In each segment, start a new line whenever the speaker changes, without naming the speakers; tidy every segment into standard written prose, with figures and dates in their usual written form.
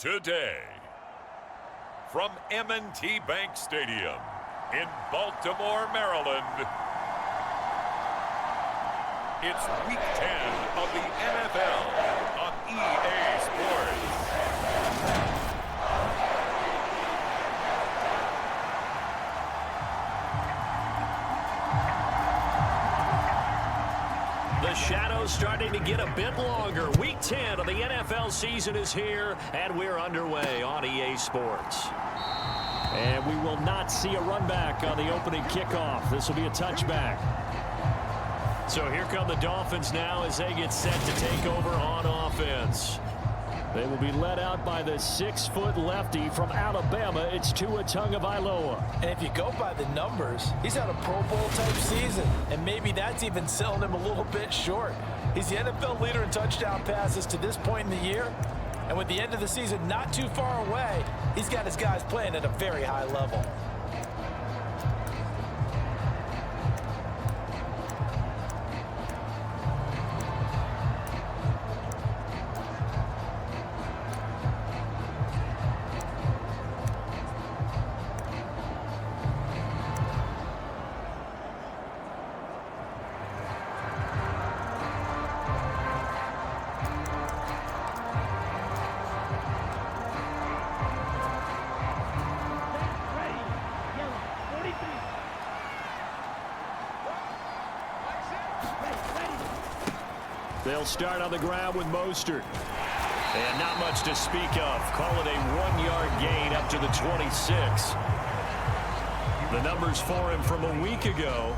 Today, from M&T Bank Stadium in Baltimore, Maryland, it's Week 10 of the NFL on EA Sports.
The shadow's starting to get a bit longer. Week 10 of the NFL season is here, and we're underway on EA Sports. And we will not see a run back on the opening kickoff. This will be a touchback. So here come the Dolphins now as they get set to take over on offense. They will be led out by the 6-foot lefty from Alabama. It's Tua Tagovailoa.
And if you go by the numbers, he's had a Pro Bowl type season. And maybe that's even selling him a little bit short. He's the NFL leader in touchdown passes to this point in the year. And with the end of the season not too far away, he's got his guys playing at a very high level.
They'll start on the ground with Mostert. And not much to speak of. Call it a 1-yard gain up to the 26. The numbers for him from a week ago: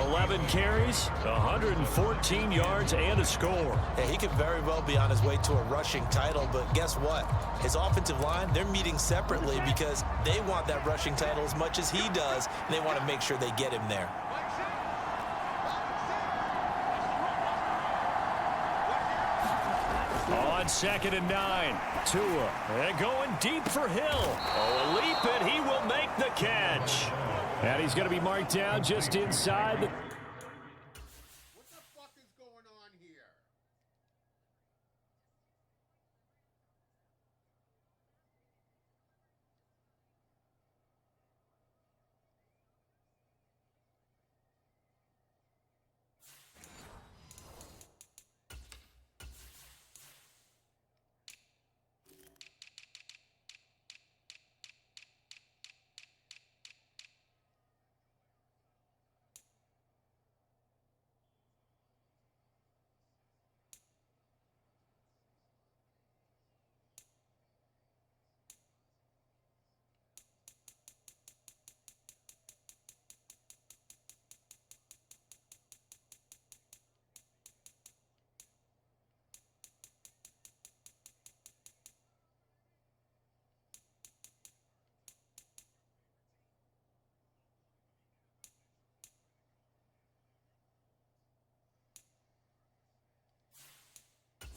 11 carries, 114 yards, and a score.
Yeah, he could very well be on his way to a rushing title, but guess what? His offensive line, they're meeting separately because they want that rushing title as much as he does, and they want to make sure they get him there.
On 2nd and 9, Tua, and going deep for Hill. Oh, a leap, and he will make the catch. And he's going to be marked down just inside the...
What the fuck is going on here?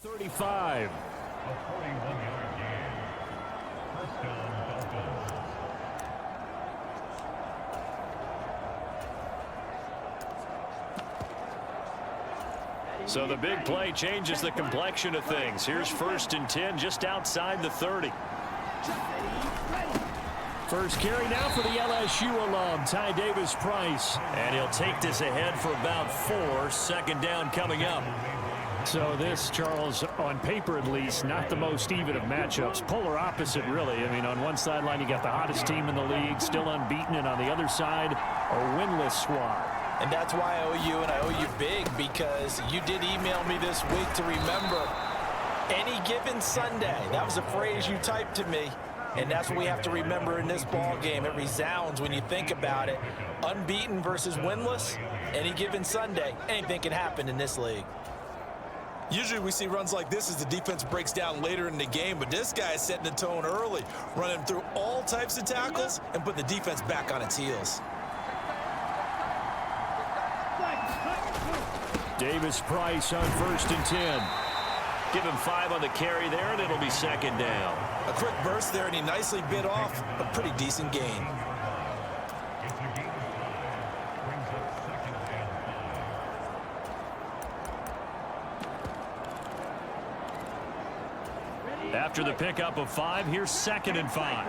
.35.
A 41-yard gain. First down, Dolphins.
So the big play changes the complexion of things. Here's 1st and 10 just outside the 30. First carry now for the LSU alum, Ty Davis-Price. And he'll take this ahead for about 4. 2nd down coming up. So this, Charles, on paper at least, not the most even of matchups. Polar opposite, really. I mean, on one sideline, you got the hottest team in the league, still unbeaten, and on the other side, a winless squad.
And that's why I owe you, and I owe you big, because you did email me this week to remember any given Sunday. That was a phrase you typed to me, and that's what we have to remember in this ball game. It resounds when you think about it. Unbeaten versus winless, any given Sunday, anything can happen in this league.
Usually we see runs like this as the defense breaks down later in the game, but this guy is setting the tone early, running through all types of tackles and putting the defense back on its heels.
Davis-Price on 1st and 10. Give him 5 on the carry there, and it'll be 2nd down.
A quick burst there, and he nicely bit off a pretty decent gain.
It's a gain of 5. Brings up 2nd and 5.
After the pickup of 5, here's 2nd and 5.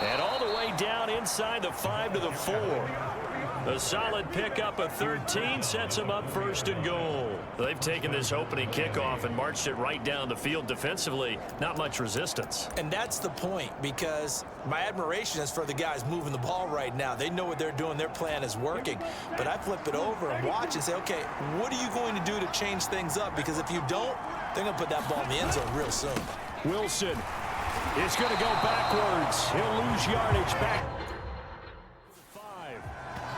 And all the way down inside the 5 to the 4. A solid pickup of 13 sets them up 1st and goal. They've taken this opening kickoff and marched it right down the field defensively. Not much resistance.
And that's the point, because my admiration is for the guys moving the ball right now. They know what they're doing. Their plan is working. But I flip it over and watch and say, okay, what are you going to do to change things up? Because if you don't, they're going to put that ball in the end zone real soon.
Wilson is going to go backwards. He'll lose yardage back.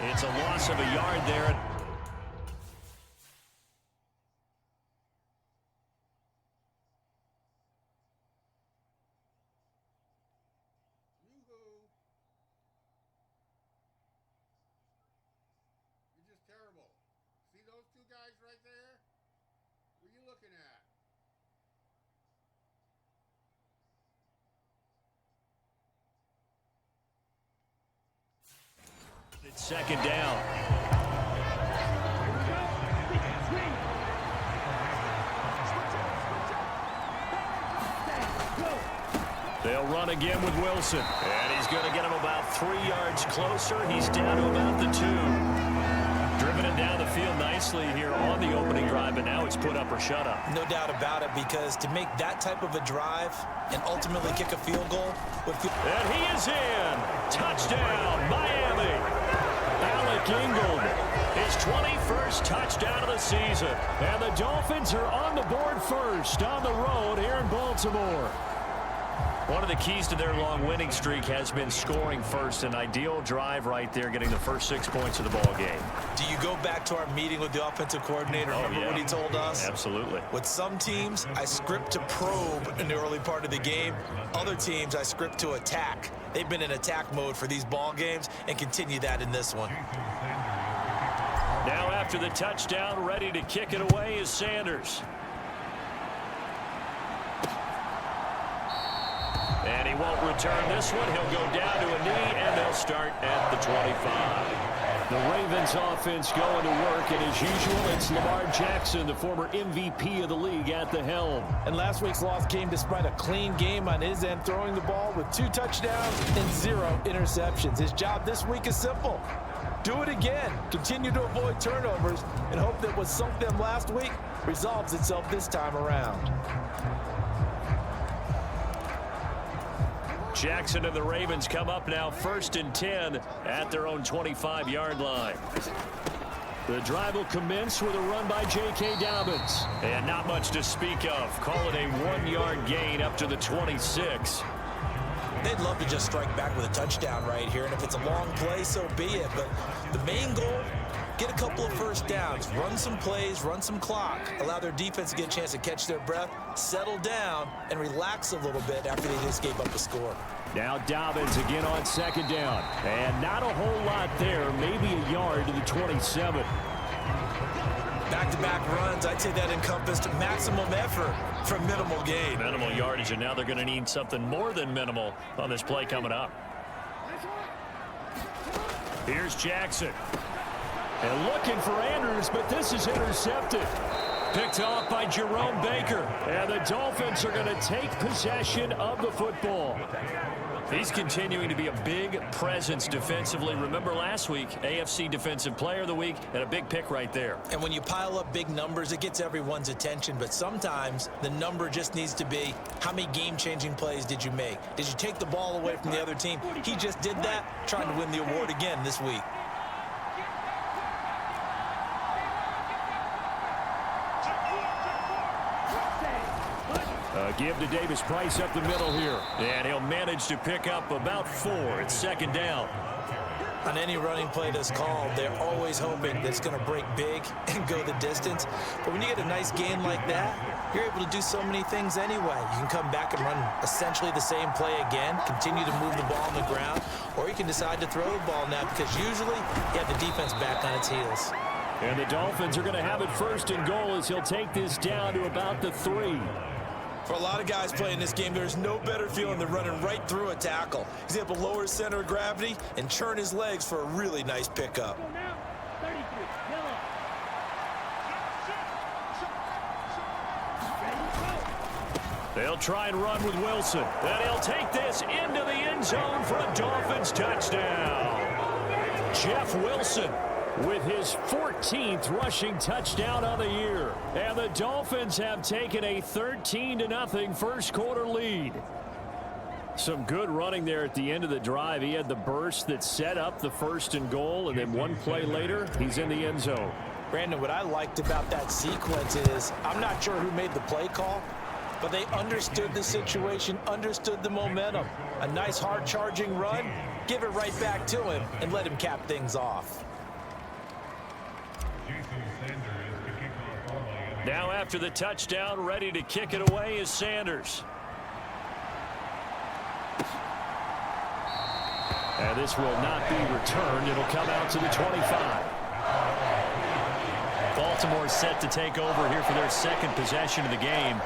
It's a loss of a yard there.
You're just terrible. See those two guys right there? What are you looking at?
It's 2nd down. They'll run again with Wilson. And he's going to get him about 3 yards closer. He's down to about the 2. Driven it down the field nicely here on the opening drive, but now it's put up or shut up.
No doubt about it, because to make that type of a drive and ultimately kick a field goal.
And he is in. Touchdown, Miami. Alec Ingold, his 21st touchdown of the season. And the Dolphins are on the board first on the road here in Baltimore. One of the keys to their long winning streak has been scoring first. An ideal drive right there, getting the first 6 points of the ball game.
Do you go back to our meeting with the offensive coordinator? Remember what he told us?
Absolutely.
With some teams, I script to probe in the early part of the game. Other teams, I script to attack. They've been in attack mode for these ball games and continue that in this one.
Now after the touchdown, ready to kick it away is Sanders. And he won't return this one. He'll go down to a knee, and they'll start at the 25. The Ravens offense going to work, and as usual, it's Lamar Jackson, the former MVP of the league, at the helm.
And last week's loss came despite a clean game on his end, throwing the ball with 2 touchdowns and 0 interceptions. His job this week is simple. Do it again. Continue to avoid turnovers and hope that what sunk them last week resolves itself this time around.
Jackson and the Ravens come up now 1st and 10 at their own 25-yard line. The drive will commence with a run by J.K. Dobbins. And not much to speak of. Call it a 1-yard gain up to the 26.
They'd love to just strike back with a touchdown right here, and if it's a long play, so be it. But the main goal, get a couple of first downs, run some plays, run some clock, allow their defense to get a chance to catch their breath, settle down, and relax a little bit after they just gave up a score.
Now Dobbins again on 2nd down. And not a whole lot there, maybe a yard to the 27.
Back-to-back runs, I'd say that encompassed maximum effort for minimal gain.
Minimal yardage, and now they're going to need something more than minimal on this play coming up. Here's Jackson. And looking for Andrews, but this is intercepted. Picked off by Jerome Baker. And the Dolphins are going to take possession of the football. He's continuing to be a big presence defensively. Remember last week, AFC Defensive Player of the Week, and a big pick right there.
And when you pile up big numbers, it gets everyone's attention. But sometimes the number just needs to be, how many game-changing plays did you make? Did you take the ball away from the other team? He just did that, trying to win the award again this week.
Give to Davis Price up the middle here. And he'll manage to pick up about 4. It's 2nd down.
On any running play that's called, they're always hoping that it's going to break big and go the distance. But when you get a nice gain like that, you're able to do so many things anyway. You can come back and run essentially the same play again, continue to move the ball on the ground, or you can decide to throw the ball now because usually you have the defense back on its heels.
And the Dolphins are going to have it 1st and goal as he'll take this down to about the 3.
For a lot of guys playing this game, there's no better feeling than running right through a tackle. He's able to lower his center of gravity and churn his legs for a really nice pickup.
They'll try and run with Wilson. And he'll take this into the end zone for a Dolphins touchdown. Jeff Wilson with his 14th rushing touchdown of the year. And the Dolphins have taken a 13-0 first quarter lead. Some good running there at the end of the drive. He had the burst that set up the 1st and goal, and then one play later, he's in the end zone.
Brandon, what I liked about that sequence is I'm not sure who made the play call, but they understood the situation, understood the momentum. A nice hard-charging run, give it right back to him, and let him cap things off.
Now after the touchdown, ready to kick it away is Sanders. And this will not be returned. It'll come out to the 25. Baltimore set to take over here for their second possession of the game.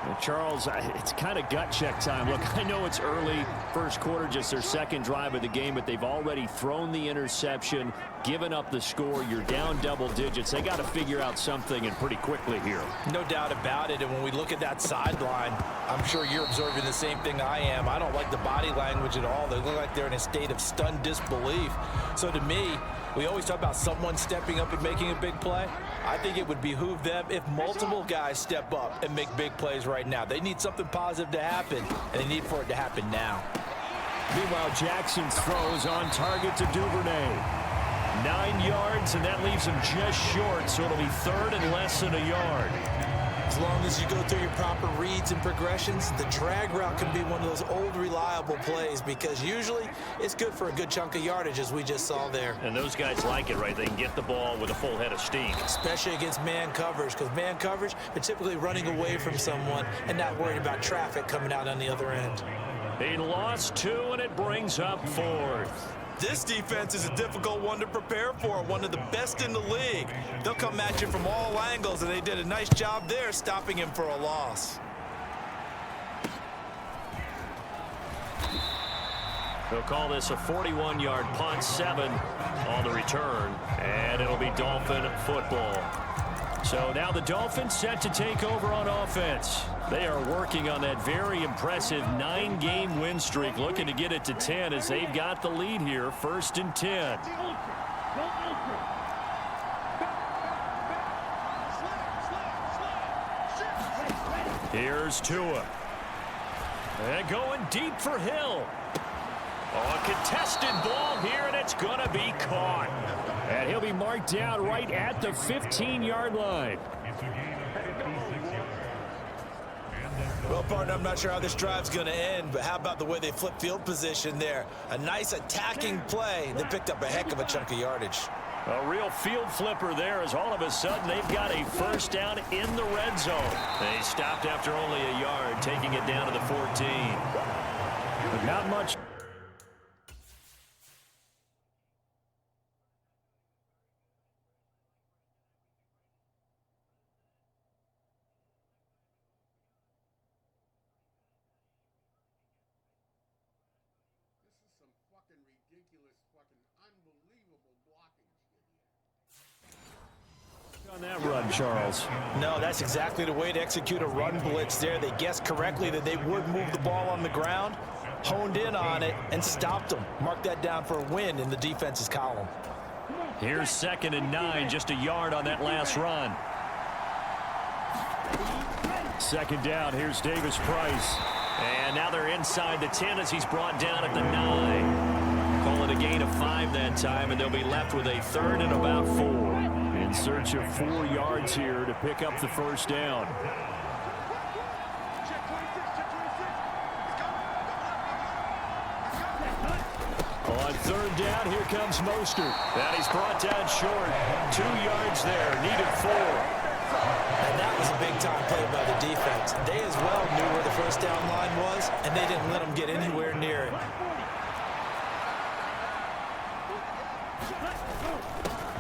Well, Charles, it's kind of gut check time. Look, I know it's early, first quarter, just their second drive of the game, but they've already thrown the interception, given up the score. You're down double digits. They got to figure out something, and pretty quickly here.
No doubt about it, and when we look at that sideline, I'm sure you're observing the same thing I am. I don't like the body language at all. They look like they're in a state of stunned disbelief. So to me, we always talk about someone stepping up and making a big play. I think it would behoove them if multiple guys step up and make big plays right now. They need something positive to happen, and they need for it to happen now.
Meanwhile, Jackson's throws on target to Duvernay. 9 yards, and that leaves him just short, so it'll be third and less than a yard.
As long as you go through your proper reads and progressions, the drag route can be one of those old reliable plays because usually it's good for a good chunk of yardage, as we just saw there.
And those guys like it, right? They can get the ball with a full head of steam.
Especially against man coverage, because man coverage, they're typically running away from someone and not worried about traffic coming out on the other end.
He lost 2, and it brings up 4th.
This defense is a difficult one to prepare for, one of the best in the league. They'll come at you from all angles, and they did a nice job there stopping him for a loss.
They'll call this a 41-yard punt, 7 on the return, and it'll be Dolphin football. So now the Dolphins set to take over on offense. They are working on that very impressive 9-game win streak, looking to get it to 10 as they've got the lead here, 1st and 10. Here's Tua. And going deep for Hill. Oh, a contested ball here, and it's going to be caught. And he'll be marked down right at the 15-yard line.
Well, partner, I'm not sure how this drive's going to end, but how about the way they flip field position there? A nice attacking play. They picked up a heck of a chunk of yardage.
A real field flipper there as all of a sudden they've got a first down in the red zone. They stopped after only a yard, taking it down to the 14. But not much.
Ridiculous, fucking unbelievable blocking shit here.
On that run, Charles.
No, that's exactly the way to execute a run blitz there. They guessed correctly that they would move the ball on the ground, honed in on it, and stopped them. Mark that down for a win in the defense's column.
Here's 2nd and 9, just a yard on that last run. 2nd down, here's Davis Price. And now they're inside the 10 as he's brought down at the 9. Call it a gain of 5 that time, and they'll be left with a 3rd and about 4. In search of 4 yards here to pick up the first down. On 3rd down, here comes Mostert. And he's brought down short. 2 yards there, needed 4.
And that was a big-time play by the defense. They as well knew where the first down line was, and they didn't let them get anywhere near it.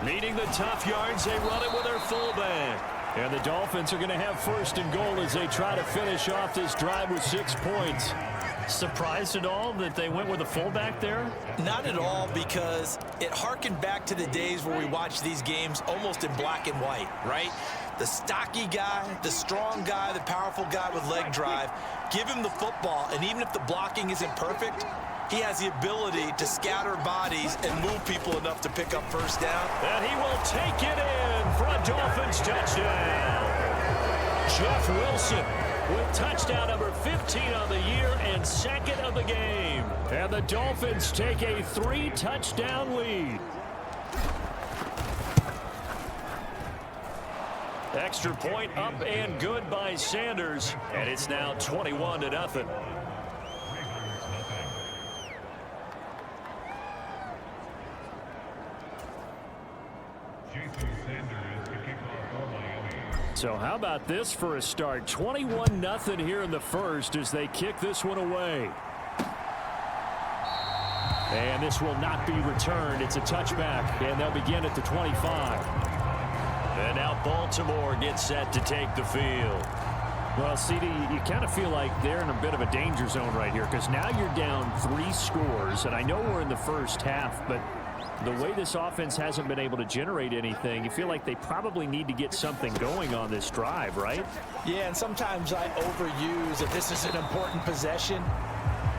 Needing the tough yards, they run it with their fullback. And the Dolphins are going to have first and goal as they try to finish off this drive with 6 points. Surprised at all that they went with a fullback there?
Not at all, because it harkened back to the days where we watched these games almost in black and white, right? The stocky guy, the strong guy, the powerful guy with leg drive, give him the football, and even if the blocking isn't perfect, he has the ability to scatter bodies and move people enough to pick up first down.
And he will take it in for a Dolphins touchdown. Jeff Wilson with touchdown number 15 on the year and second of the game. And the Dolphins take a 3-touchdown lead. Extra point up and good by Sanders. And it's now 21-0. So how about this for a start? 21-0 here in the first as they kick this one away. And this will not be returned. It's a touchback, and they'll begin at the 25. And now Baltimore gets set to take the field. Well, CD, you kind of feel like they're in a bit of a danger zone right here because now you're down 3 scores, and I know we're in the first half, but the way this offense hasn't been able to generate anything, you feel like they probably need to get something going on this drive, right?
Yeah, and sometimes I overuse that this is an important possession,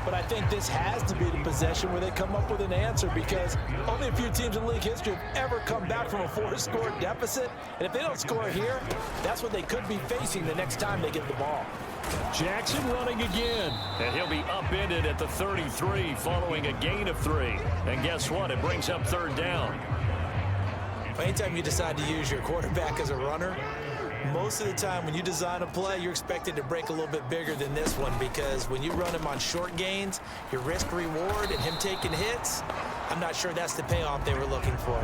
but I think this has to be the possession where they come up with an answer because only a few teams in league history have ever come back from a 4-score deficit, and if they don't score here, that's what they could be facing the next time they get the ball.
Jackson running again, and he'll be upended at the 33 following a gain of 3. And guess what? It brings up third down.
Anytime you decide to use your quarterback as a runner, most of the time when you design a play, you're expected to break a little bit bigger than this one because when you run him on short gains, your risk-reward and him taking hits, I'm not sure that's the payoff they were looking for.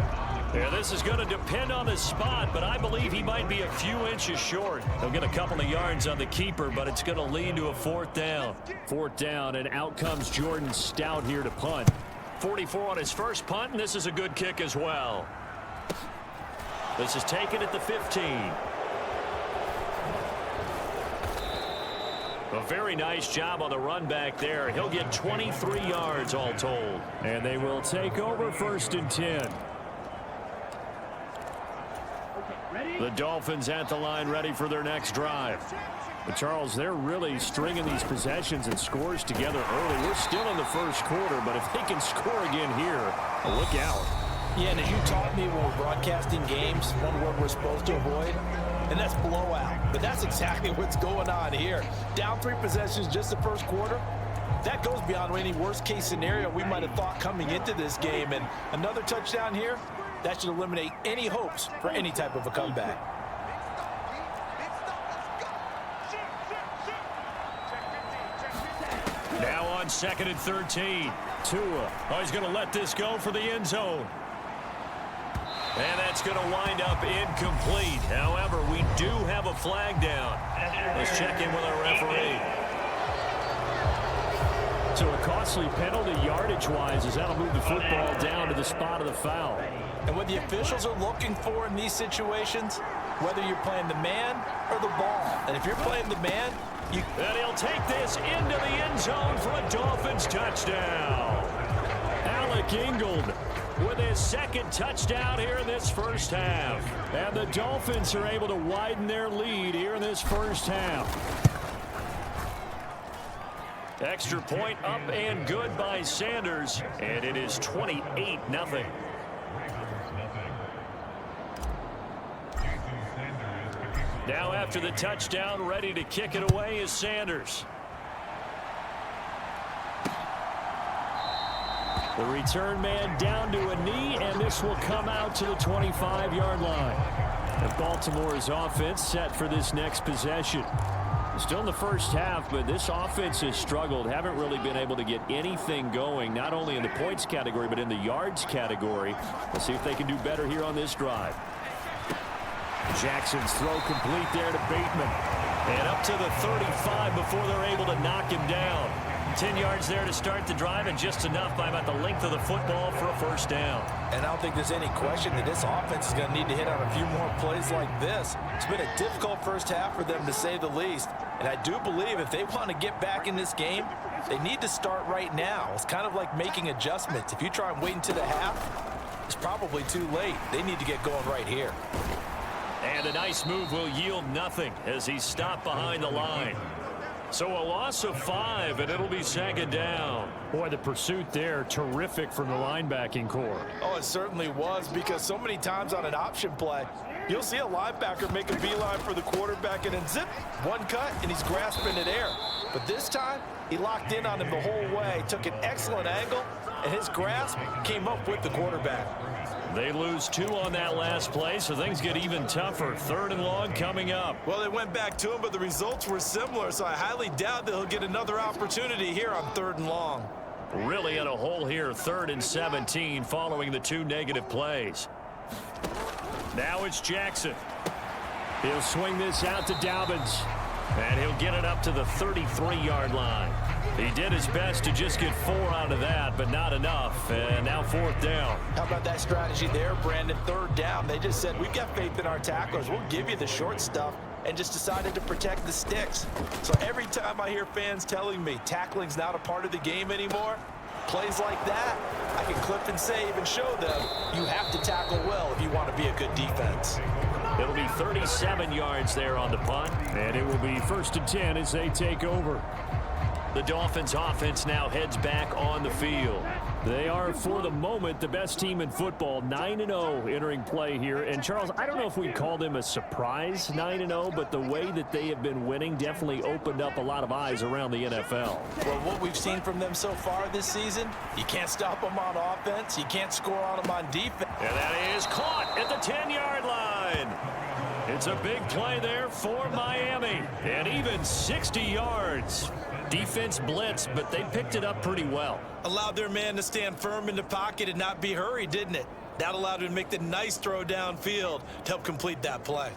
Yeah, this is going to depend on the spot, but I believe he might be a few inches short. He'll get a couple of yards on the keeper, but it's going to lead to a 4th down. 4th down, and out comes Jordan Stout here to punt. 44 on his first punt, and this is a good kick as well. This is taken at the 15. A very nice job on the run back there. He'll get 23 yards all told. And they will take over 1st and 10. The Dolphins at the line ready for their next drive. But Charles, they're really stringing these possessions and scores together early. We're still in the first quarter, but if they can score again here, look out.
Yeah, and as you taught me when we're broadcasting games, one word we're supposed to avoid, and that's blowout. But that's exactly what's going on here. Down 3 possessions just the first quarter. That goes beyond any worst-case scenario we might have thought coming into this game. And another touchdown here, that should eliminate any hopes for any type of a comeback.
Now on 2nd and 13. Tua. Oh, he's going to let this go for the end zone. And that's going to wind up incomplete. However, we do have a flag down. Let's check in with our referee. So a costly penalty yardage-wise as that'll move the football down to the spot of the foul.
And what the officials are looking for in these situations, whether you're playing the man or the ball. And if you're playing the man,
and he'll take this into the end zone for a Dolphins touchdown. Alec Ingold with his 2nd touchdown here in this first half. And the Dolphins are able to widen their lead here in this first half. Extra point up and good by Sanders. And it is 28-0. Now after the touchdown, ready to kick it away is Sanders. The return man down to a knee, and this will come out to the 25-yard line. And Baltimore's offense set for this next possession. Still in the first half, but this offense has struggled. Haven't really been able to get anything going, not only in the points category, but in the yards category. We'll see if they can do better here on this drive. Jackson's throw complete there to Bateman. And up to the 35 before they're able to knock him down. 10 yards there to start the drive, and just enough by about the length of the football for a first down.
And I don't think there's any question that this offense is going to need to hit on a few more plays like this. It's been a difficult first half for them, to say the least. And I do believe if they want to get back in this game, they need to start right now. It's kind of like making adjustments. If you try and wait until the half, it's probably too late. They need to get going right here.
And a nice move will yield nothing as he's stopped behind the line. So a loss of 5, and it'll be second down. Boy, the pursuit there, terrific from the linebacking core.
Oh, it certainly was, because so many times on an option play, you'll see a linebacker make a beeline for the quarterback and then zip, one cut, and he's grasping at air. But this time, he locked in on him the whole way, took an excellent angle, and his grasp came up with the quarterback.
They lose 2 on that last play, so things get even tougher. 3rd and long coming up.
Well, they went back to him, but the results were similar, so I highly doubt that he'll get another opportunity here on 3rd and long.
Really in a hole here, 3rd and 17 following the 2 negative plays. Now it's Jackson. He'll swing this out to Dobbins, and he'll get it up to the 33-yard line. He did his best to just get 4 out of that, but not enough. And now 4th down.
How about that strategy there, Brandon? 3rd down. They just said, we've got faith in our tacklers. We'll give you the short stuff, and just decided to protect the sticks. So every time I hear fans telling me tackling's not a part of the game anymore, plays like that, I can clip and save and show them you have to tackle well if you want to be a good defense.
It'll be 37 yards there on the punt, and it will be 1st and 10 as they take over. The Dolphins offense now heads back on the field. They are, for the moment, the best team in football, 9-0 entering play here. And, Charles, I don't know if we'd call them a surprise 9-0, but the way that they have been winning definitely opened up a lot of eyes around the NFL.
Well, what we've seen from them so far this season, you can't stop them on offense, you can't score on them on defense.
And that is caught at the 10-yard line. It's a big play there for Miami, and even 60 yards. Defense blitzed, but they picked it up pretty well.
Allowed their man to stand firm in the pocket and not be hurried, didn't it? That allowed him to make the nice throw downfield to help complete that play.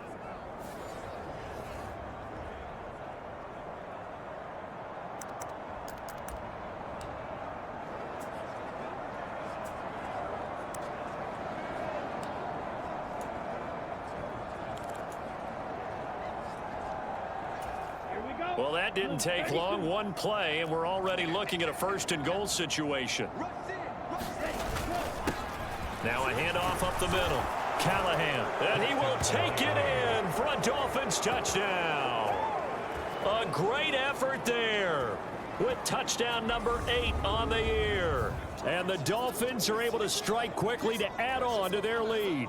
Well, that didn't take long. 1 play, and we're already looking at a 1st and goal situation. Now a handoff up the middle. Callahan, and he will take it in for a Dolphins touchdown. A great effort there with touchdown number 8 on the year. And the Dolphins are able to strike quickly to add on to their lead.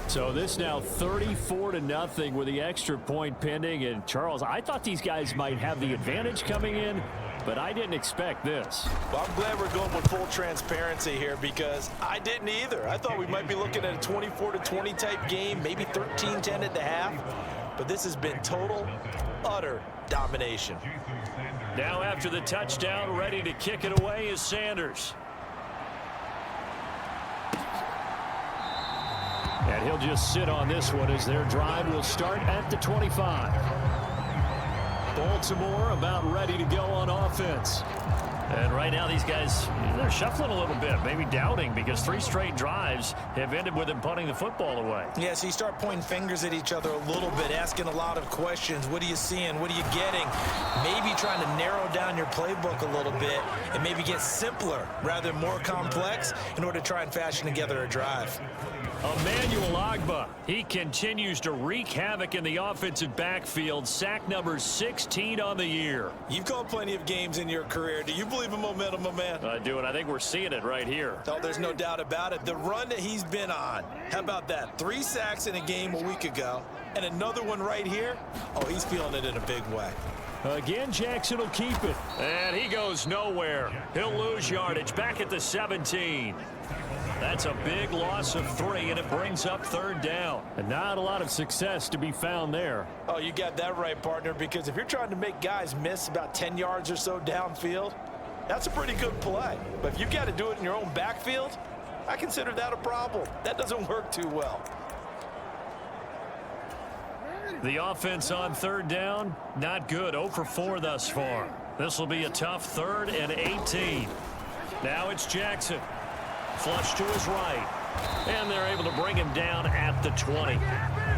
So this now 34-0 with the extra point pending. And, Charles, I thought these guys might have the advantage coming in, but I didn't expect this.
Well, I'm glad we're going with full transparency here, because I didn't either. I thought we might be looking at a 24-20 type game, maybe 13-10 at the half. But this has been total, utter domination.
Now after the touchdown, ready to kick it away is Sanders. And he'll just sit on this one as their drive will start at the 25. Baltimore about ready to go on offense. And right now these guys, they're shuffling a little bit, maybe doubting, because 3 straight drives have ended with them punting the football away.
Yeah, so you start pointing fingers at each other a little bit, asking a lot of questions. What are you seeing? What are you getting? Maybe trying to narrow down your playbook a little bit and maybe get simpler rather than more complex in order to try and fashion together a drive.
Emmanuel Ogbah, he continues to wreak havoc in the offensive backfield. Sack number 16 on the year.
You've called plenty of games in your career. Do you believe in momentum, my man?
I do, and I think we're seeing it right here.
Oh, there's no doubt about it. The run that he's been on, how about that? 3 sacks in a game a week ago, and another one right here. Oh, he's feeling it in a big way.
Again, Jackson will keep it. And he goes nowhere. He'll lose yardage back at the 17. That's a big loss of 3, and it brings up 3rd down. And not a lot of success to be found there.
Oh, you got that right, partner, because if you're trying to make guys miss about 10 yards or so downfield, that's a pretty good play. But if you've got to do it in your own backfield, I consider that a problem. That doesn't work too well.
Ready.
The offense on third down, not good. 0 for 4 thus far. This will be a tough 3rd and 18. Now it's Jackson. Flush to his right. And they're able to bring him down at the 20.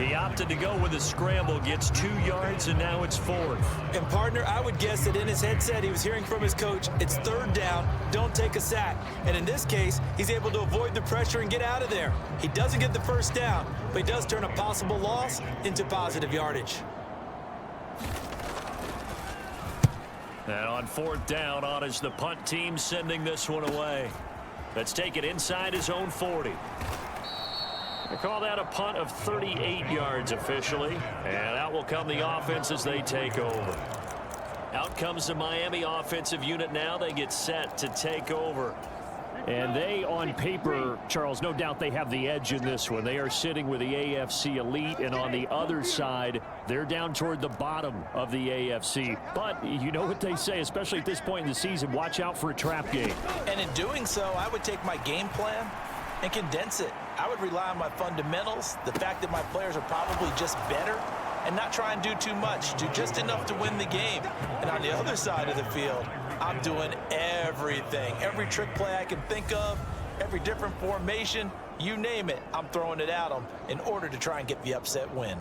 He opted to go with a scramble, gets 2 yards, and now it's 4th.
And, partner, I would guess that in his headset he was hearing from his coach, it's 3rd down, don't take a sack. And in this case, he's able to avoid the pressure and get out of there. He doesn't get the first down, but he does turn a possible loss into positive yardage.
And on 4th down, on is the punt team sending this one away. Let's take it inside his own 40. They call that a punt of 38 yards officially. And out will come the offense as they take over. Out comes the Miami offensive unit now. They get set to take over.
And they, on paper, Charles, no doubt they have the edge in this one. They are sitting with the AFC elite, and on the other side, they're down toward the bottom of the AFC. But you know what they say, especially at this point in the season, watch out for a trap game.
And in doing so, I would take my game plan and condense it. I would rely on my fundamentals, the fact that my players are probably just better, and not try and do too much, do just enough to win the game. And on the other side of the field, I'm doing everything. Every trick play I can think of, every different formation, you name it, I'm throwing it at them in order to try and get the upset win.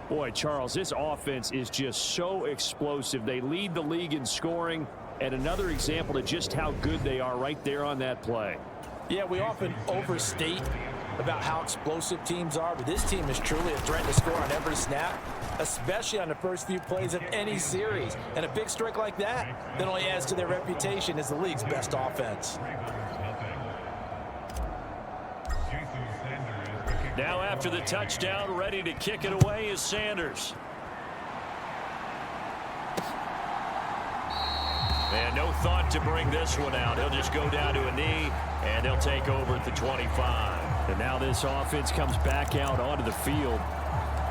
Boy, Charles, this offense is just so explosive. They lead the league in scoring, and another example of just how good they are right there on that play.
Yeah, we often overstate about how explosive teams are, but this team is truly a threat to score on every snap, especially on the first few plays of any series. And a big strike like that only adds to their reputation as the league's best offense.
Now after the touchdown, ready to kick it away is Sanders. And no thought to bring this one out. He'll just go down to a knee, and they'll take over at the 25.
And now this offense comes back out onto the field.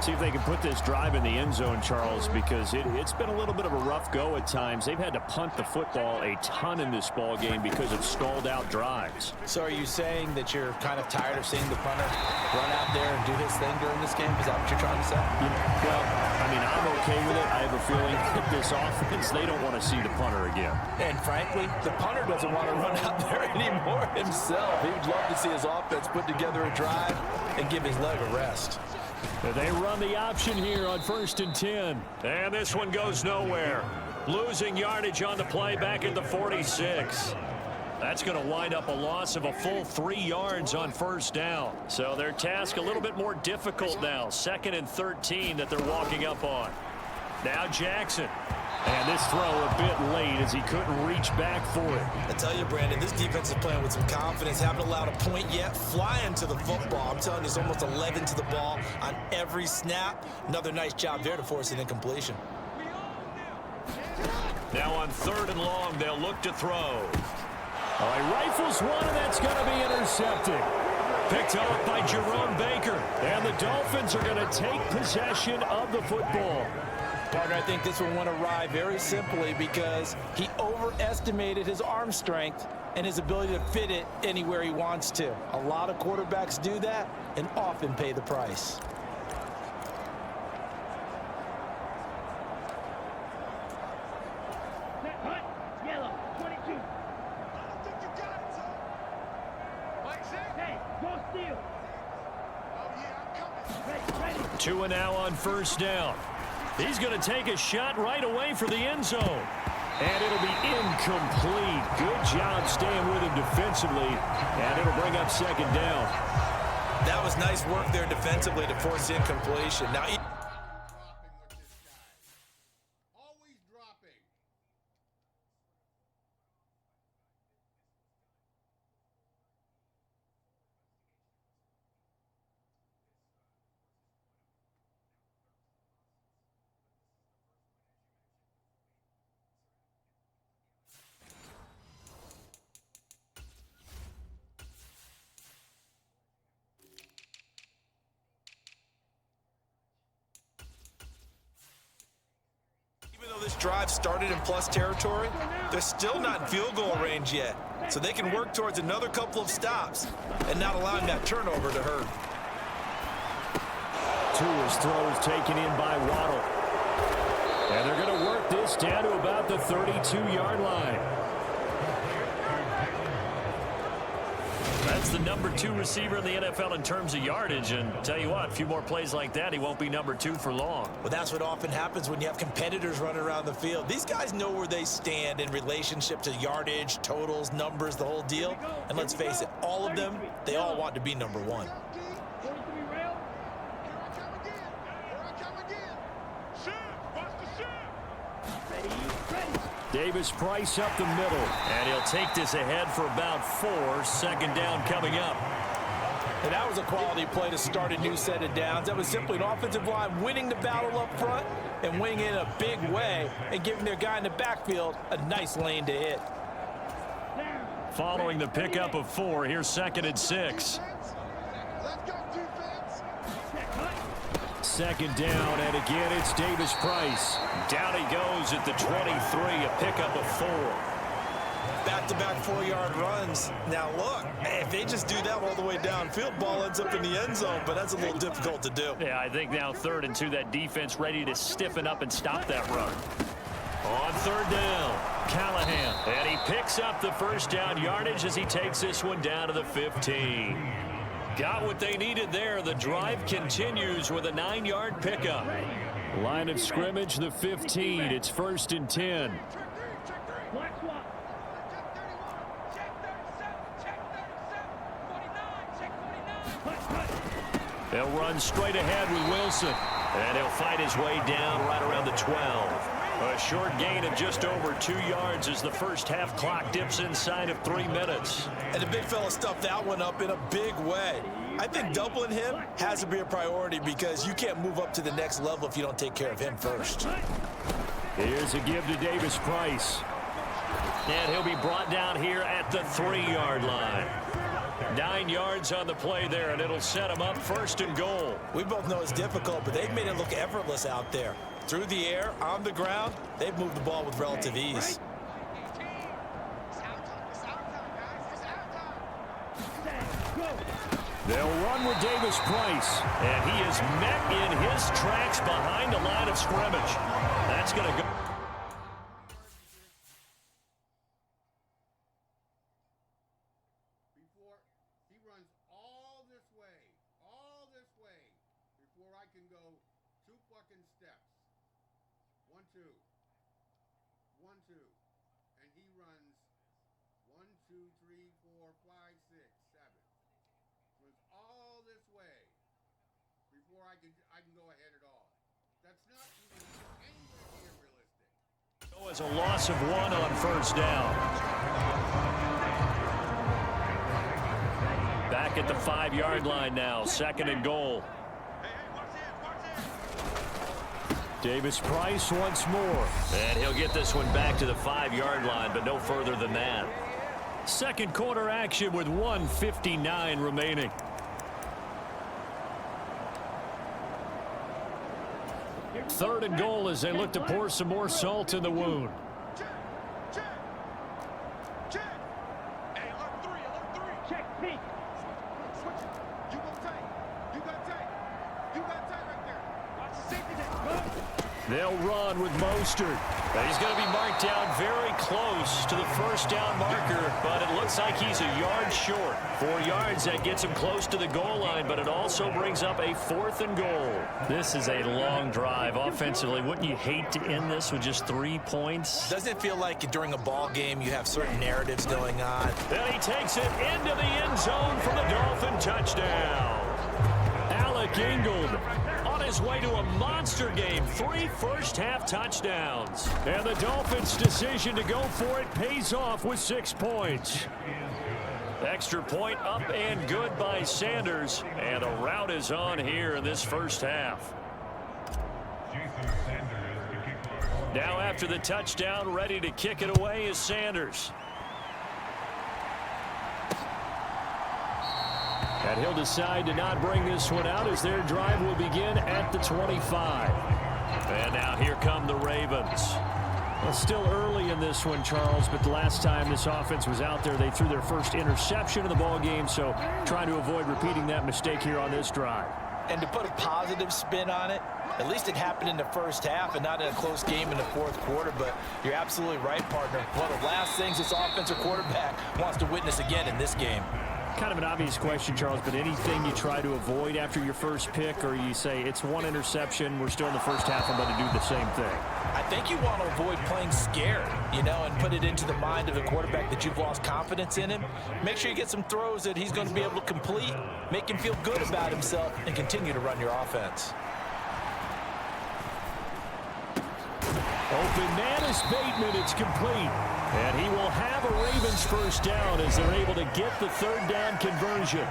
See if they can put this drive in the end zone, Charles, because it's been a little bit of a rough go at times. They've had to punt the football a ton in this ball game because of stalled out drives.
So are you saying that you're kind of tired of seeing the punter run out there and do his thing during this game? Is that what you're trying to say?
Well, I mean, I'm okay with it. I have a feeling that this offense, they don't want to see the punter again.
And frankly, the punter doesn't want to run out there anymore himself. He would love to see his offense put together a drive and give his leg a rest.
They run the option here on 1st and 10. And this one goes nowhere. Losing yardage on the play back at the 46. That's going to wind up a loss of a full 3 yards on 1st down. So their task a little bit more difficult now. 2nd and 13 that they're walking up on. Now Jackson. And this throw a bit late as he couldn't reach back for it.
I tell you, Brandon, this defense is playing with some confidence. Haven't allowed a point yet. Flying to the football. I'm telling you, it's almost 11 to the ball on every snap. Another nice job there to force an incompletion.
Now on 3rd and long, they'll look to throw.
All right, rifles one, and that's going to be intercepted.
Picked off by Jerome Baker.
And the Dolphins are going to take possession of the football.
Partner, I think this one went awry very simply because he overestimated his arm strength and his ability to fit it anywhere he wants to. A lot of quarterbacks do that and often pay the price.
Yellow, 22. Hey, go steal.
2 and now on 1st down. He's going to take a shot right away for the end zone.
And it'll be incomplete. Good job staying with him defensively. And it'll bring up 2nd down.
That was nice work there defensively to force the incompletion. Now,
Always dropping.
even though this drive started in plus territory, they're still not in field goal range yet. So they can work towards another couple of stops and not allowing that turnover to hurt.
2 as throws taken in by Waddle. And they're going to work this down to about the 32-yard line. That's the number 2 receiver in the NFL in terms of yardage. And tell you what, a few more plays like that, he won't be number 2 for long.
Well, that's what often happens when you have competitors running around the field. These guys know where they stand in relationship to yardage, totals, numbers, the whole deal. And let's face it, all of them, they all want to be number 1.
Davis Price up the middle.
And he'll take this ahead for about 4. Second down coming up.
And that was a quality play to start a new set of downs. That was simply an offensive line winning the battle up front and winning in a big way and giving their guy in the backfield a nice lane to hit.
Following the pickup of 4, here's 2nd and 6.
Second down, and again it's Davis Price.
Down he goes at the 23, a pickup of 4.
Back-to-back 4-yard runs. Now, look, if they just do that all the way downfield, ball ends up in the end zone, but that's a little difficult to do.
Yeah, I think now 3rd and 2, that defense ready to stiffen up and stop that run. On 3rd down, Callahan. And he picks up the first down yardage as he takes this one down to the 15. Got what they needed there. The drive continues with a 9-yard pickup.
Line of scrimmage, the 15. It's 1st and 10.
They'll run straight ahead with Wilson. And he'll fight his way down right around the 12. A short gain of just over 2 yards as the first half clock dips inside of 3 minutes.
And the big fella stuffed that one up in a big way. I think doubling him has to be a priority because you can't move up to the next level if you don't take care of him first.
Here's a give to Davis Price.
And he'll be brought down here at the 3-yard line. 9 yards on the play there, and it'll set him up 1st and goal.
We both know it's difficult, but they've made it look effortless out there. Through the air, on the ground, they've moved the ball with relative ease.
They'll run with Davis Price.
And he is met in his tracks behind the line of scrimmage. That's going to go.
Before he runs all this way before I can go 2 fucking steps. 1, 2. 1, 2. And he runs 1, 2, 3, 4, 5, 6, 7. Runs all this way before I can go ahead at all. That's not even anywhere near realistic.
So as a loss of 1 on 1st down. Back at the 5-yard line now, 2nd and goal.
Davis Price once more.
And he'll get this one back to the 5-yard line, but no further than that.
Second quarter action with 1:59 remaining. Third and goal as they look to pour some more salt in the wound. They'll run with Mostert.
He's going to be marked down very close to the first down marker, but it looks like he's a yard short. 4 yards, that gets him close to the goal line, but it also brings up a 4th and goal.
This is a long drive offensively. Wouldn't you hate to end this with just 3 points?
Doesn't it feel like during a ball game you have certain narratives going on?
Then he takes it into the end zone for the Dolphin touchdown.
Alec Ingold
on his way to a monster game. 3 first-half touchdowns.
And the Dolphins' decision to go for it pays off with 6 points.
Extra point up and good by Sanders. And a rout is on here in this first half. Now after the touchdown, ready to kick it away is Sanders.
And he'll decide to not bring this one out as their drive will begin at the 25.
And now here come the Ravens.
Well, still early in this one, Charles, but the last time this offense was out there, they threw their first interception in the ball game, so trying to avoid repeating that mistake here on this drive.
And to put a positive spin on it, at least it happened in the first half and not in a close game in the fourth quarter. But you're absolutely right, partner. One of the last things this offensive quarterback wants to witness again in this game.
Kind of an obvious question, Charles, but anything you try to avoid after your first pick, or you say it's one interception, we're still in the first half, I'm going to do the same thing?
I think you want to avoid playing scared, and put it into the mind of the quarterback that you've lost confidence in him. Make sure you get some throws that he's going to be able to complete, make him feel good about himself, and continue to run your offense.
Open man is Bateman. It's complete. And he will have a Ravens first down as they're able to get the third down conversion.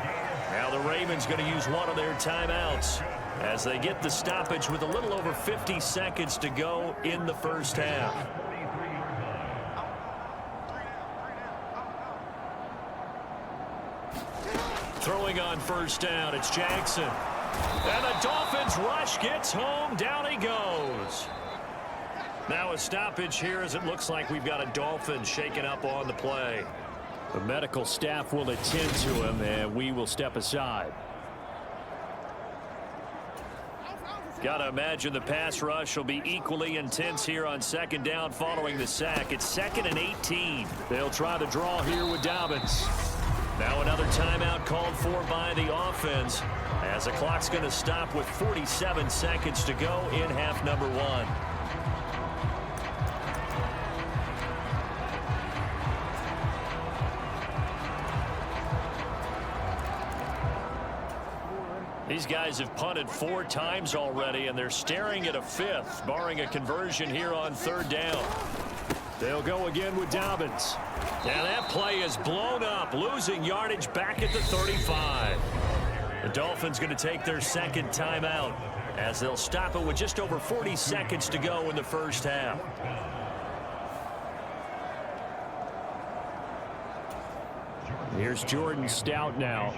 Now the Ravens going to use one of their timeouts as they get the stoppage with a little over 50 seconds to go in the first half. Throwing on first down, it's Jackson. And the Dolphins rush gets home. Down he goes. Now a stoppage here as it looks like we've got a Dolphin shaken up on the play. The medical staff will attend to him, and we will step aside. Got to imagine the pass rush will be equally intense here on second down following the sack. It's 2nd and 18. They'll try to draw here with Dobbins. Now another timeout called for by the offense as the clock's going to stop with 47 seconds to go in half number one. These guys have punted 4 times already, and they're staring at a 5th, barring a conversion here on third down. They'll go again with Dobbins. And that play is blown up, losing yardage back at the 35. The Dolphins going to take their second timeout as they'll stop it with just over 40 seconds to go in the first half. Here's Jordan Stout now.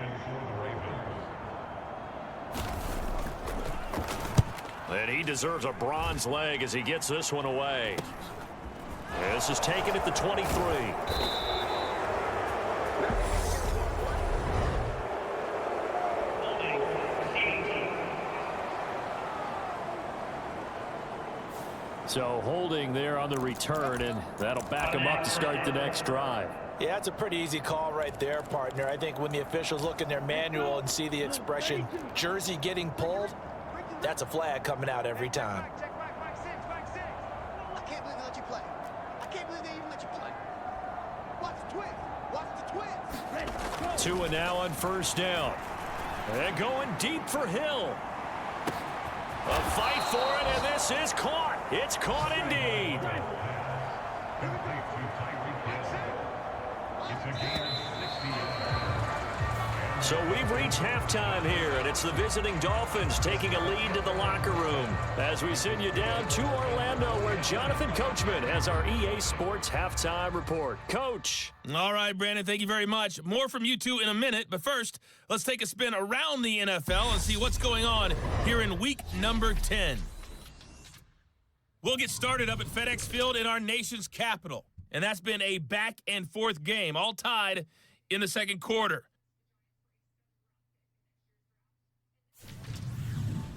And he deserves a bronze leg as he gets this one away. This is taken at the 23. So holding there on the return, and that'll back him up to start the next drive.
Yeah, that's a pretty easy call right there, partner. I think when the officials look in their manual and see the expression jersey getting pulled, that's a flag coming out every time.
I can't believe they let you play. I can't believe they even let you play. Watch the twins. Watch the twins. Ready, go.
Tua now on first down. And going deep for Hill. A fight for it, and this is caught. It's caught indeed.
It's a gain of 60 yards.
So we've reached halftime here, and it's the visiting Dolphins taking a lead to the locker room as we send you down to Orlando, where Jonathan Coachman has our EA Sports halftime report. Coach.
All right, Brandon, thank you very much. More from you two in a minute, but first, let's take a spin around the NFL and see what's going on here in week number 10. We'll get started up at FedEx Field in our nation's capital, and that's been a back-and-forth game, all tied in the second quarter.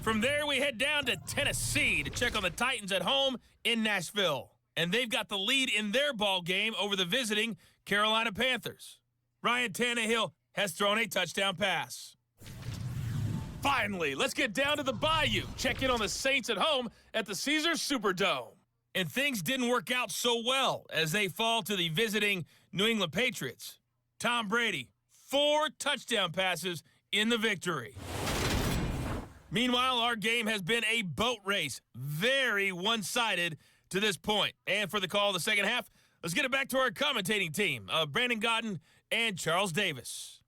From there, we head down to Tennessee to check on the Titans at home in Nashville. And they've got the lead in their ball game over the visiting Carolina Panthers. Ryan Tannehill has thrown a touchdown pass. Finally, let's get down to the Bayou. Check in on the Saints at home at the Caesars Superdome. And things didn't work out so well as they fall to the visiting New England Patriots. Tom Brady, 4 touchdown passes in the victory. Meanwhile, our game has been a boat race. Very one-sided to this point. And for the call of the second half, let's get it back to our commentating team of Brandon Godden and Charles Davis.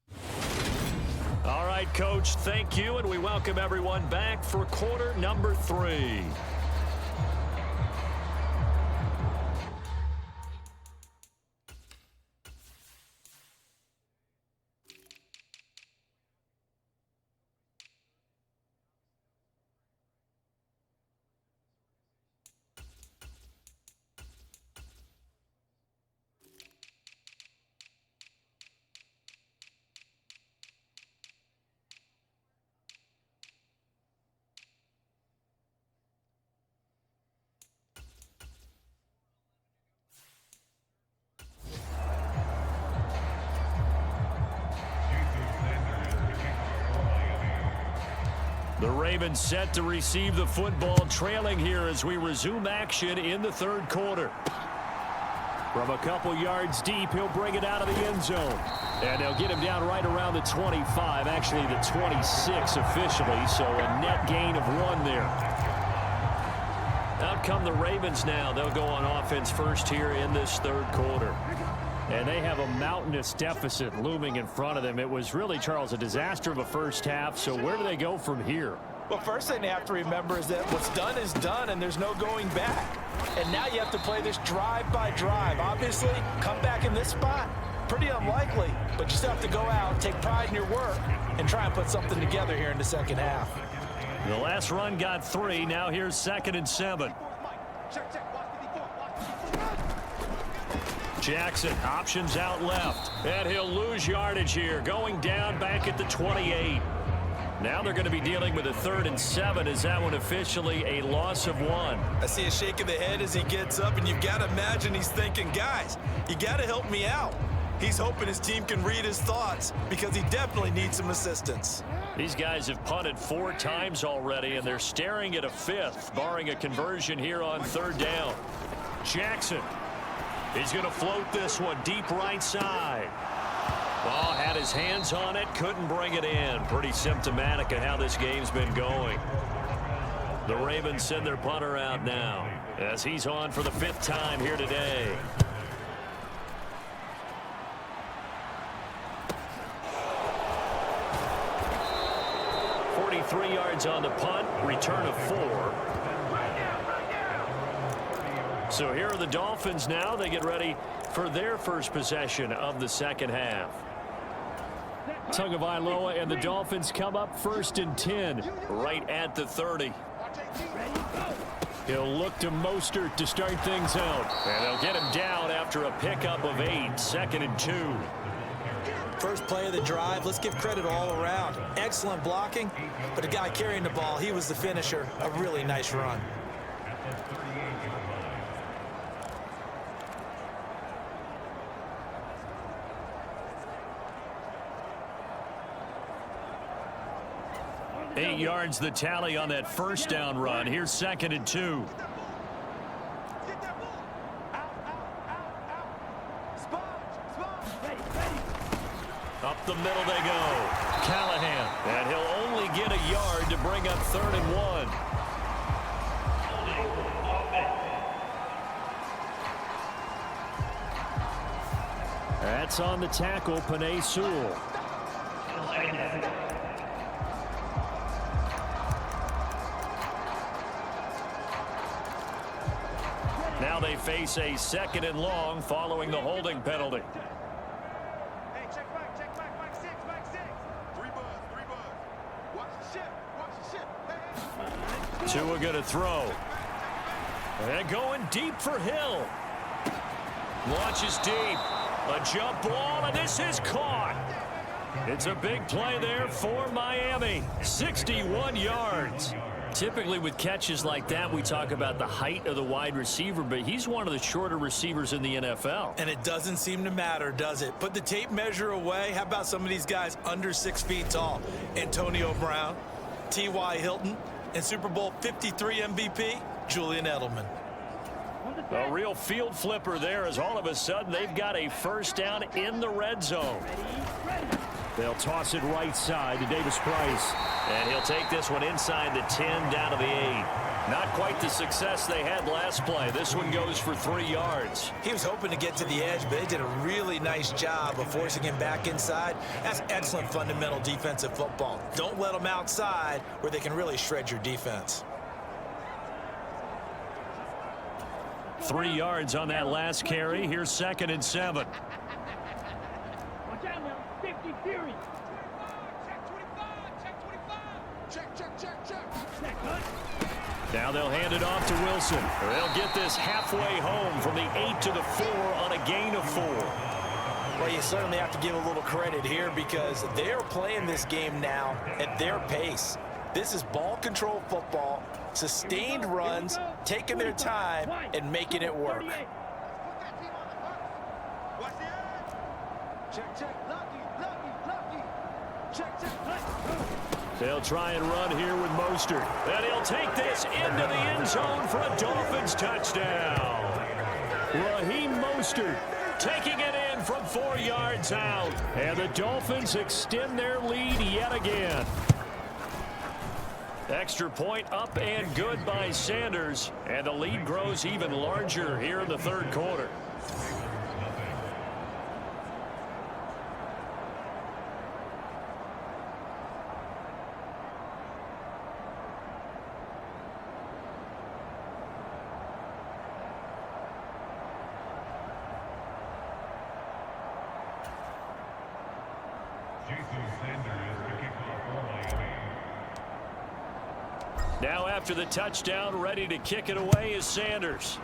All right, Coach, thank you, and we welcome everyone back for quarter number 3. The Ravens set to receive the football, trailing here as we resume action in the third quarter. From a couple yards deep, he'll bring it out of the end zone. And they'll get him down right around the 25, actually the 26 officially, so a net gain of 1 there. Out come the Ravens now. They'll go on offense first here in this third quarter. And they have a mountainous deficit looming in front of them. It was really, Charles, a disaster of a first half, so where do they go from here?
Well, first thing they have to remember is that what's done is done, and there's no going back. And now you have to play this drive by drive. Obviously, come back in this spot, pretty unlikely, but you still have to go out, take pride in your work, and try and put something together here in the second half.
The last run got 3. Now here's 2nd and 7. Jackson options out left, and he'll lose yardage here, going down back at the 28. Now they're going to be dealing with a 3rd and 7. Is that one officially a loss of 1?
I see a shake of the head as he gets up, and you've got to imagine he's thinking, guys, you got to help me out. He's hoping his team can read his thoughts because he definitely needs some assistance.
These guys have punted 4 times already, and they're staring at a 5th, barring a conversion here on 3rd down. Jackson, he's going to float this one deep right side. Ball had his hands on it, couldn't bring it in. Pretty symptomatic of how this game's been going. The Ravens send their punter out now as he's on for the 5th time here today. .43 yards on the punt, return of 4. So here are the Dolphins now. They get ready for their first possession of the second half. Tagovailoa and the Dolphins come up 1st and 10 right at the 30. He'll look to Mostert to start things out. And they'll get him down after a pickup of 8. 2nd and 2.
First play of the drive, let's give credit all around. Excellent blocking, but the guy carrying the ball, he was the finisher. A really nice run.
Eight yards the tally on that first down run. Here's 2nd and 2. Up the middle they go. Callahan. And he'll only get a yard to bring up 3rd and 1. That's on the tackle, Penei Sewell. Now they face a 2nd and long following the holding penalty.
Hey, check back, Mike 6, Mike 6. 3 buzz. Watch the ship.
Tua gonna throw. And going deep for Hill. Launches deep. A jump ball, and this is caught. It's a big play there for Miami. 61 yards. Typically with catches like that, we talk about the height of the wide receiver, but he's one of the shorter receivers in the NFL.
And it doesn't seem to matter, does it? Put the tape measure away. How about some of these guys under 6 feet tall? Antonio Brown, T.Y. Hilton, and Super Bowl 53 MVP, Julian Edelman.
A real field flipper there as all of a sudden they've got a first down in the red zone. They'll toss it right side to Davis Price. And he'll take this one inside the 10 down to the 8. Not quite the success they had last play. This one goes for 3 yards.
He was hoping to get to the edge, but they did a really nice job of forcing him back inside. That's excellent fundamental defensive football. Don't let them outside where they can really shred your defense.
3 yards on that last carry. Here's 2nd and 7.
Watch out now. 50 fury. Check.
Now they'll hand it off to Wilson. They'll get this halfway home from the 8 to the 4 on a gain of 4.
Well, you certainly have to give a little credit here because they're playing this game now at their pace. This is ball control football, sustained runs, taking their time and making it work.
Check. Lucky. Check.
They'll try and run here with Mostert. And he'll take this into the end zone for a Dolphins touchdown. Raheem Mostert taking it in from 4 yards out. And the Dolphins extend their lead yet again. Extra point up and good by Sanders. And the lead grows even larger here in the third quarter. Now after the touchdown, ready to kick it away is Sanders.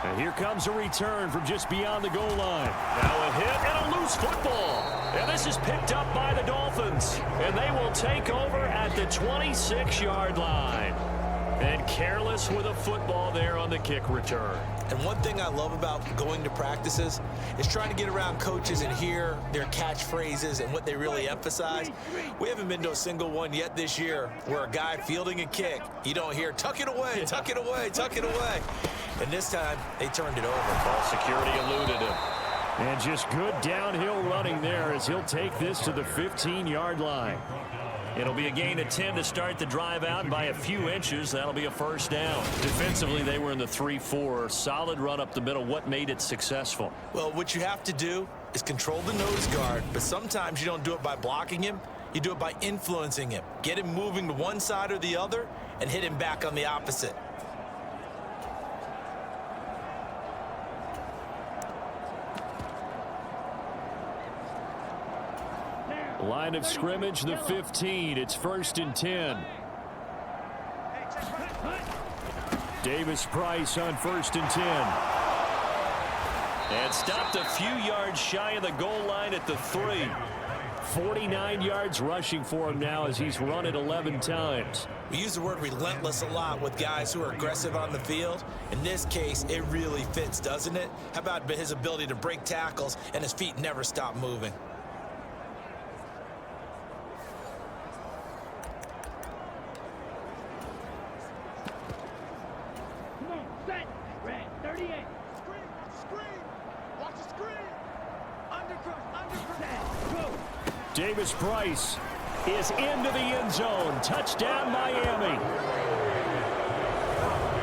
And here comes a return from just beyond the goal line. Now a hit and a loose football. And this is picked up by the Dolphins. And they will take over at the 26-yard line. And careless with a football there on the kick return.
And one thing I love about going to practices is trying to get around coaches and hear their catchphrases and what they really emphasize. We haven't been to a single one yet this year where a guy fielding a kick, you don't hear, tuck it away, tuck it away, tuck it away. And this time, they turned it over.
Ball security eluded him.
And just good downhill running there as he'll take this to the 15-yard line.
It'll be a gain of 10 to start the drive out by a few inches. That'll be a first down. Defensively, they were in the 3-4. Solid run up the middle. What made it successful?
Well, what you have to do is control the nose guard, but sometimes you don't do it by blocking him. You do it by influencing him. Get him moving to one side or the other and hit him back on the opposite.
Line of scrimmage, the 15. It's 1st and 10. Davis Price on 1st and 10.
And stopped a few yards shy of the goal line at the 3.
49 yards rushing for him now as he's run it 11 times.
We use the word relentless a lot with guys who are aggressive on the field. In this case, it really fits, doesn't it? How about his ability to break tackles and his feet never stop moving?
Davis Price is into the end zone. Touchdown, Miami.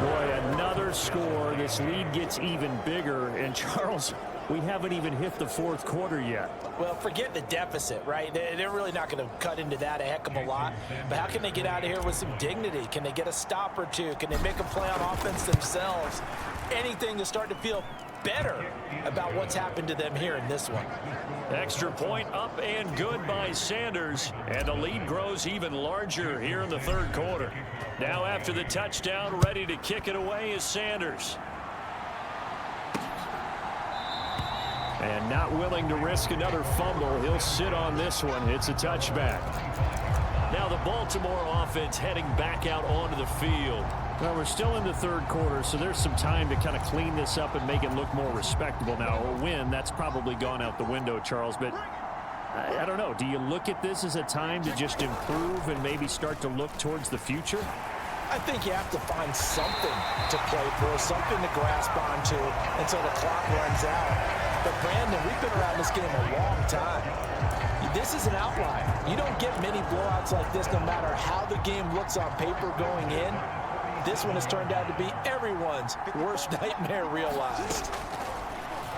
Boy, another score. This lead gets even bigger. And, Charles, we haven't even hit the fourth quarter yet.
Well, forget the deficit, right? They're really not going to cut into that a heck of a lot. But how can they get out of here with some dignity? Can they get a stop or two? Can they make a play on offense themselves? Anything to start to feel better about what's happened to them here in this one.
Extra point up and good by Sanders. And the lead grows even larger here in the third quarter. Now after the touchdown, ready to kick it away is Sanders.
And not willing to risk another fumble. He'll sit on this one. It's a touchback.
Now the Baltimore offense heading back out onto the field.
Well, we're still in the third quarter, so there's some time to kind of clean this up and make it look more respectable now. A win, that's probably gone out the window, Charles. But I don't know. Do you look at this as a time to just improve and maybe start to look towards the future?
I think you have to find something to play for, something to grasp onto until the clock runs out. But, Brandon, we've been around this game a long time. This is an outlier. You don't get many blowouts like this no matter how the game looks on paper going in. This one has turned out to be everyone's worst nightmare realized.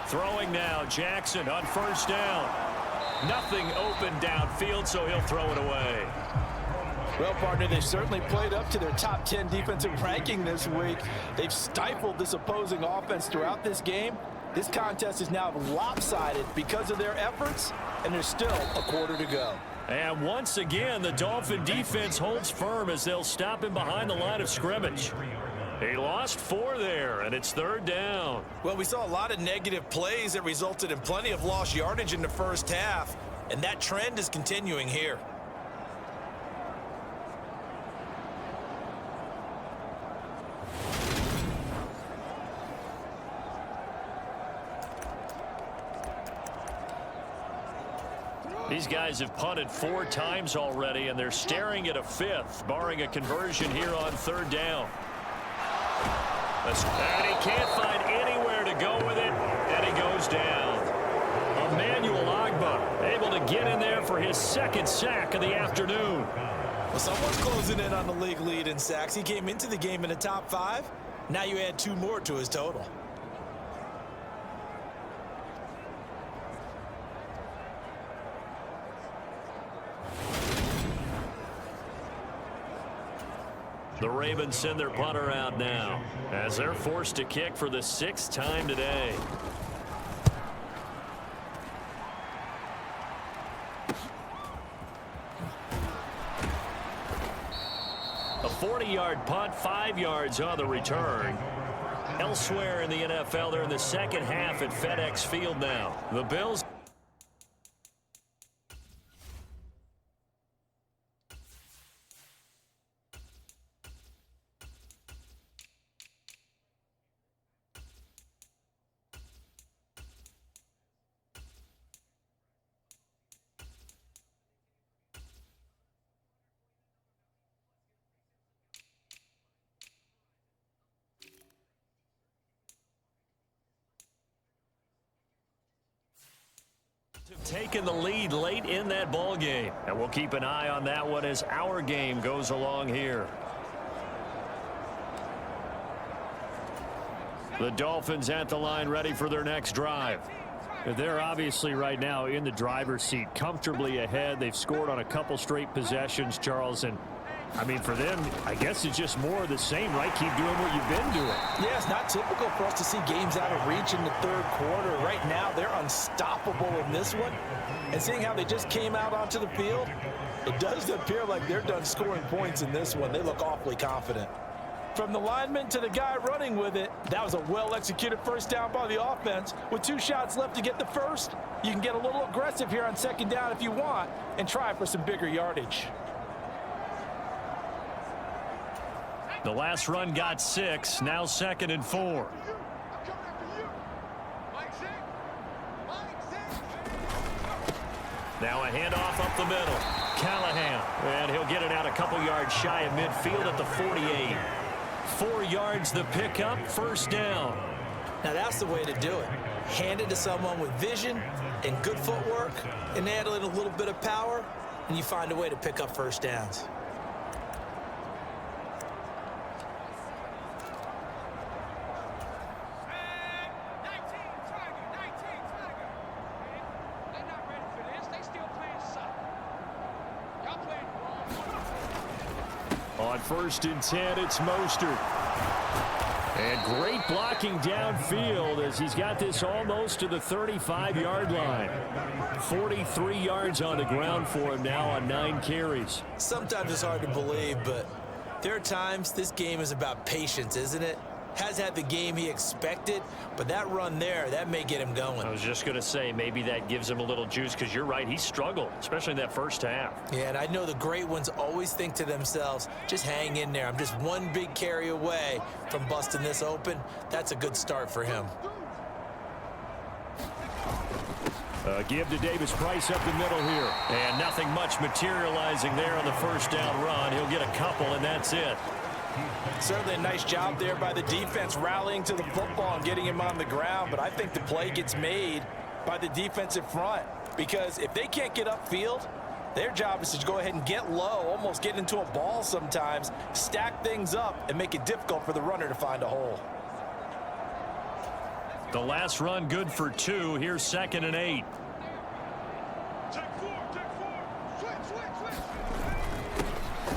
Throwing now, Jackson on first down. Nothing open downfield, so he'll throw it away.
Well, partner, they've certainly played up to their top 10 defensive ranking this week. They've stifled this opposing offense throughout this game. This contest is now lopsided because of their efforts, and there's still a quarter to go.
And once again, the Dolphin defense holds firm as they'll stop him behind the line of scrimmage. He lost 4 there, and it's third down.
Well, we saw a lot of negative plays that resulted in plenty of lost yardage in the first half, and that trend is continuing here.
These guys have punted 4 times already, and they're staring at a 5th, barring a conversion here on 3rd down. And he can't find anywhere to go with it, and he goes down. Emmanuel Ogbah able to get in there for his 2nd sack of the afternoon.
Well, someone's closing in on the league lead in sacks. He came into the game in the top 5. Now you add 2 more to his total.
The Ravens send their punter out now as they're forced to kick for the 6th time today. A 40-yard punt, 5 yards on the return. Elsewhere in the NFL, they're in the second half at FedEx Field now. The Bills. Taking the lead late in that ball game, and we'll keep an eye on that one as our game goes along here. The Dolphins at the line, ready for their next drive.
They're obviously right now in the driver's seat, comfortably ahead. They've scored on a couple straight possessions, Charles, and I mean, for them, I guess it's just more of the same, right? Keep doing what you've been doing.
Yeah, it's not typical for us to see games out of reach in the 3rd quarter. Right now, they're unstoppable in this one. And seeing how they just came out onto the field, it does appear like they're done scoring points in this one. They look awfully confident. From the lineman to the guy running with it, that was a well-executed 1st down by the offense. With 2 shots left to get the 1st, you can get a little aggressive here on 2nd down if you want and try for some bigger yardage.
The last run got 6, now 2nd and 4. Now a handoff up the middle. Callahan, and he'll get it out a couple yards shy of midfield at the 48. 4 yards the pickup, 1st down.
Now that's the way to do it. Hand it to someone with vision and good footwork, and add in a little bit of power, and you find a way to pick up 1st downs.
On 1st and 10, it's Mostert. And great blocking downfield as he's got this almost to the 35-yard line. 43 yards on the ground for him now on 9 carries.
Sometimes it's hard to believe, but there are times this game is about patience, isn't it? Has had the game he expected, but that run there, that may get him going.
I was just going to say, maybe that gives him a little juice, because you're right, he struggled, especially in that 1st half.
Yeah, and I know the great ones always think to themselves, just hang in there. I'm just one big carry away from busting this open. That's a good start for him.
Give to Davis Price up the middle here.
And nothing much materializing there on the 1st down run. He'll get a couple, and that's it.
Certainly a nice job there by the defense rallying to the football and getting him on the ground, but I think the play gets made by the defensive front, because if they can't get upfield, their job is to go ahead and get low, almost get into a ball sometimes, stack things up, and make it difficult for the runner to find a hole.
The last run good for 2. Here's 2nd and 8.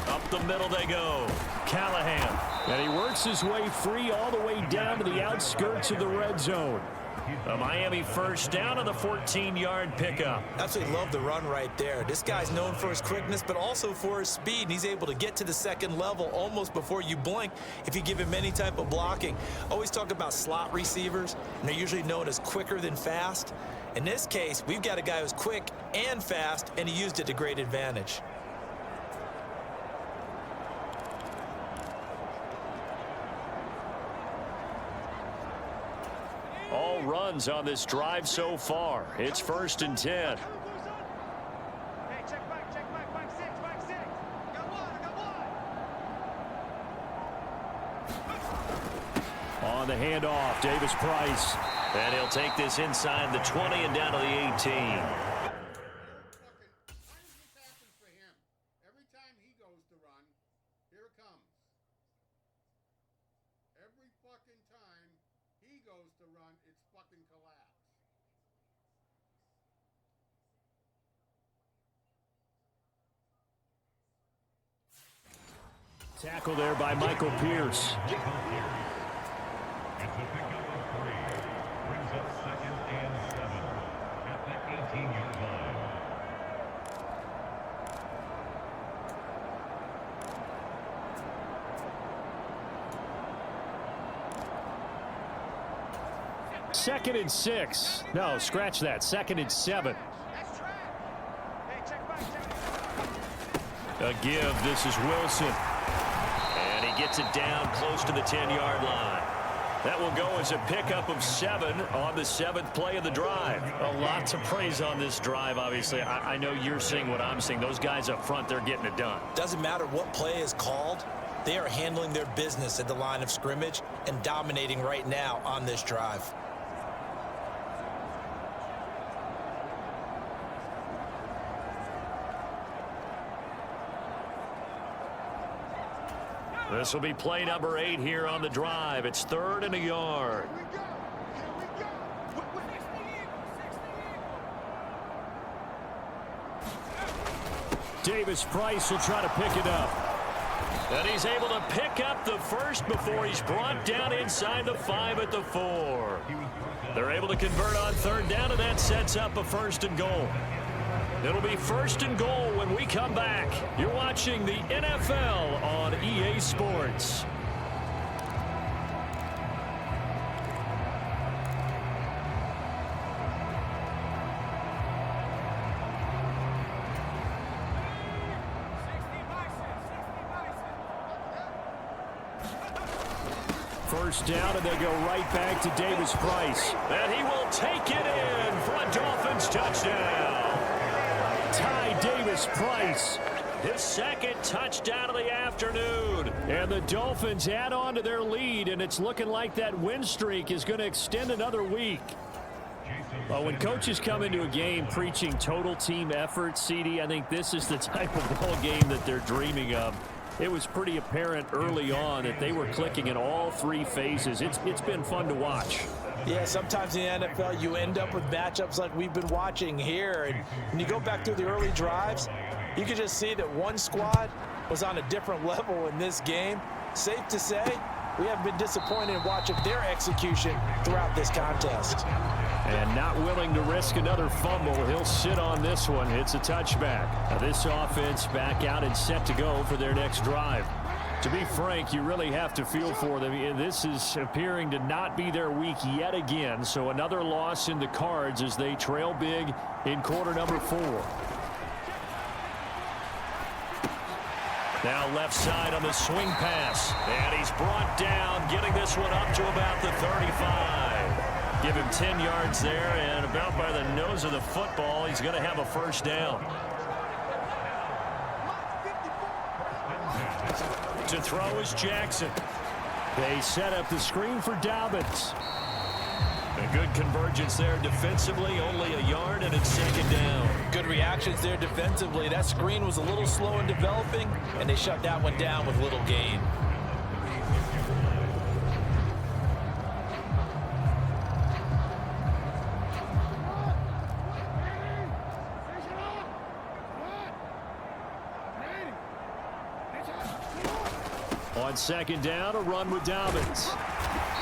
Up the middle they go. Callahan.
And he works his way free all the way down to the outskirts of the red zone.
A Miami 1st down on the 14-yard pickup.
Absolutely love the run right there. This guy's known for his quickness, but also for his speed. And he's able to get to the 2nd level almost before you blink if you give him any type of blocking. Always talk about slot receivers, and they're usually known as quicker than fast. In this case, we've got a guy who's quick and fast, and he used it to great advantage.
All runs on this drive so far. It's 1st and 10. on the handoff. Davis Price.
And he'll take this inside the 20 and down to the 18.
Why does this happen for him? Every time he goes to run, here it comes. Every fucking time he goes to run, it's fucking collapse.
Tackle there by Michael Pierce.
It's a pickup of 3. Brings up 2nd and 7 at the 18-yard line.
Second and 6. No, scratch that. 2nd and 7. A give. This is Wilson.
And he gets it down close to the 10-yard line. That will go as a pickup of 7 on the 7th play of the drive.
A lot to praise on this drive, obviously. I know you're seeing what I'm seeing. Those guys up front, they're getting it done.
Doesn't matter what play is called. They are handling their business at the line of scrimmage and dominating right now on this drive.
This will be play number 8 here on the drive. It's 3rd and a yard. Davis Price will try to pick it up.
And he's able to pick up the first before he's brought down inside the 5 at the 4. They're able to convert on 3rd down, and that sets up a 1st and goal. It'll be 1st and goal when we come back. You're watching the NFL on EA Sports.
First down, and they go right back to Davis Price.
And he will take it in for a Dolphins touchdown.
Ty Davis Price.
His 2nd touchdown of the afternoon.
And the Dolphins add on to their lead, and it's looking like that win streak is going to extend another week. Well, when coaches come into a game preaching total team effort, CD, I think this is the type of ball game that they're dreaming of. It was pretty apparent early on that they were clicking in all 3 phases. It's been fun to watch.
Yeah, sometimes in the NFL you end up with matchups like we've been watching here. And when you go back through the early drives, you can just see that one squad was on a different level in this game. Safe to say, we haven't been disappointed in watching their execution throughout this contest.
And not willing to risk another fumble. He'll sit on this one. It's a touchback. Now this offense back out and set to go for their next drive. To be frank, you really have to feel for them. This is appearing to not be their week yet again. So another loss in the cards as they trail big in quarter number 4.
Now left side on the swing pass. And he's brought down, getting this one up to about the 35. Give him 10 yards there, and about by the nose of the football, he's going to have a 1st down. To throw is Jackson.
They set up the screen for Dobbins.
A good convergence there defensively, only a yard, and it's 2nd down.
Good reactions there defensively. That screen was a little slow in developing, and they shut that one down with little gain.
On 2nd down, a run with Dobbins.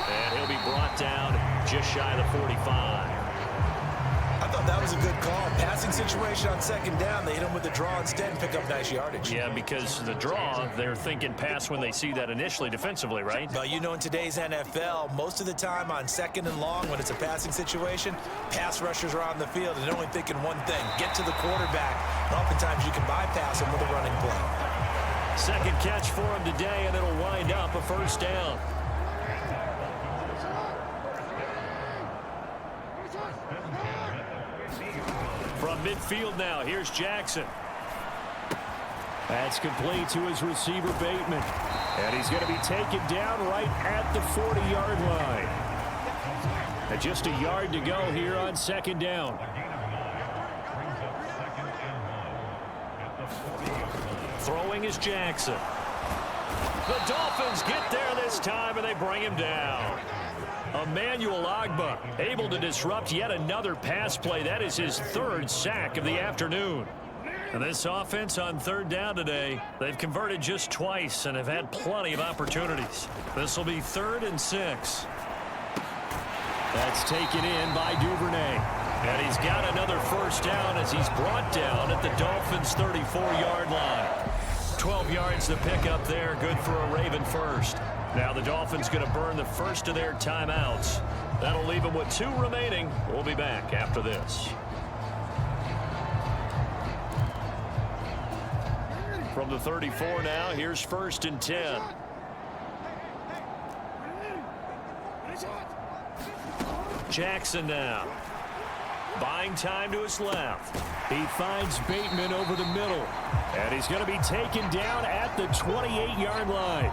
And he'll be brought down just shy of the 45.
I thought that was a good call. Passing situation on 2nd down. They hit him with the draw instead and pick up nice yardage.
Yeah, because the draw, they're thinking pass when they see that initially defensively, right?
Well, you know, in today's NFL, most of the time on 2nd and long, when it's a passing situation, pass rushers are on the field and they're only thinking one thing, get to the quarterback. And oftentimes you can bypass him with a running play.
2nd catch for him today, and it'll wind up a 1st down. From midfield now, here's Jackson. That's complete to his receiver, Bateman. And he's going to be taken down right at the 40-yard line. And just a yard to go here on second down. Throwing is Jackson. The Dolphins get there this time, and they bring him down. Emmanuel Ogbah able to disrupt yet another pass play. That is his third sack of the afternoon. And this offense on third down today, they've converted just twice and have had plenty of opportunities. This will be 3rd and 6. That's taken in by Duvernay. And he's got another first down as he's brought down at the Dolphins' 34-yard line. 12 yards to pick up there, good for a Raven first. Now the Dolphins going to burn the first of their timeouts. That'll leave them with 2 remaining. We'll be back after this. From the 34 now, here's 1st and 10. Jackson now. Buying time to his left. He finds Bateman over the middle. And he's going to be taken down at the 28-yard line.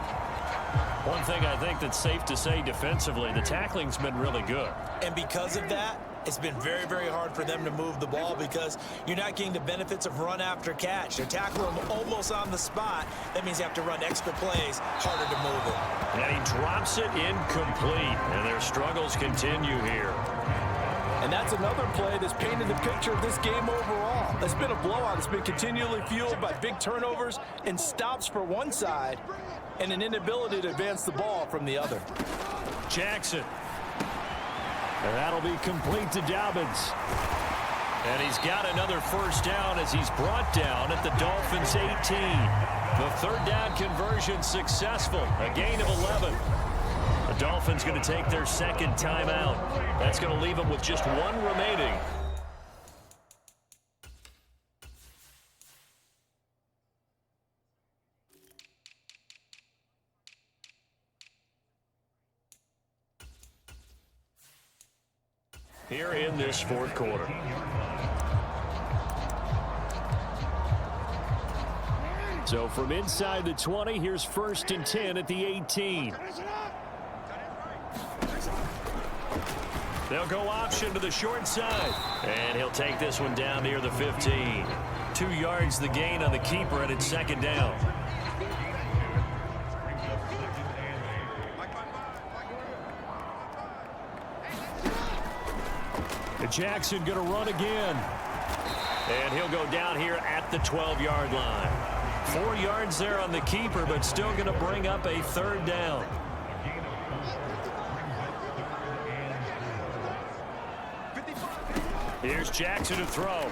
One thing I think that's safe to say defensively, the tackling's been really good.
And because of that, it's been very, very hard for them to move the ball because you're not getting the benefits of run after catch. They're tackling them almost on the spot. That means you have to run extra plays, harder to move it.
And he drops it incomplete. And their struggles continue here.
And that's another play that's painted the picture of this game overall. It's been a blowout. It's been continually fueled by big turnovers and stops for one side and an inability to advance the ball from the other.
Jackson. And that'll be complete to Dobbins. And he's got another first down as he's brought down at the Dolphins' 18. The third down conversion successful. A gain of 11. The Dolphins going to take their second timeout. That's going to leave them with just 1 remaining. Here in this 4th quarter. So from inside the 20, here's 1st and 10 at the 18. They'll go option to the short side. And he'll take this one down near the 15. 2 yards the gain on the keeper, and it's second down. Jackson going to run again. And he'll go down here at the 12-yard line. 4 yards there on the keeper, but still going to bring up a third down. Here's Jackson to throw.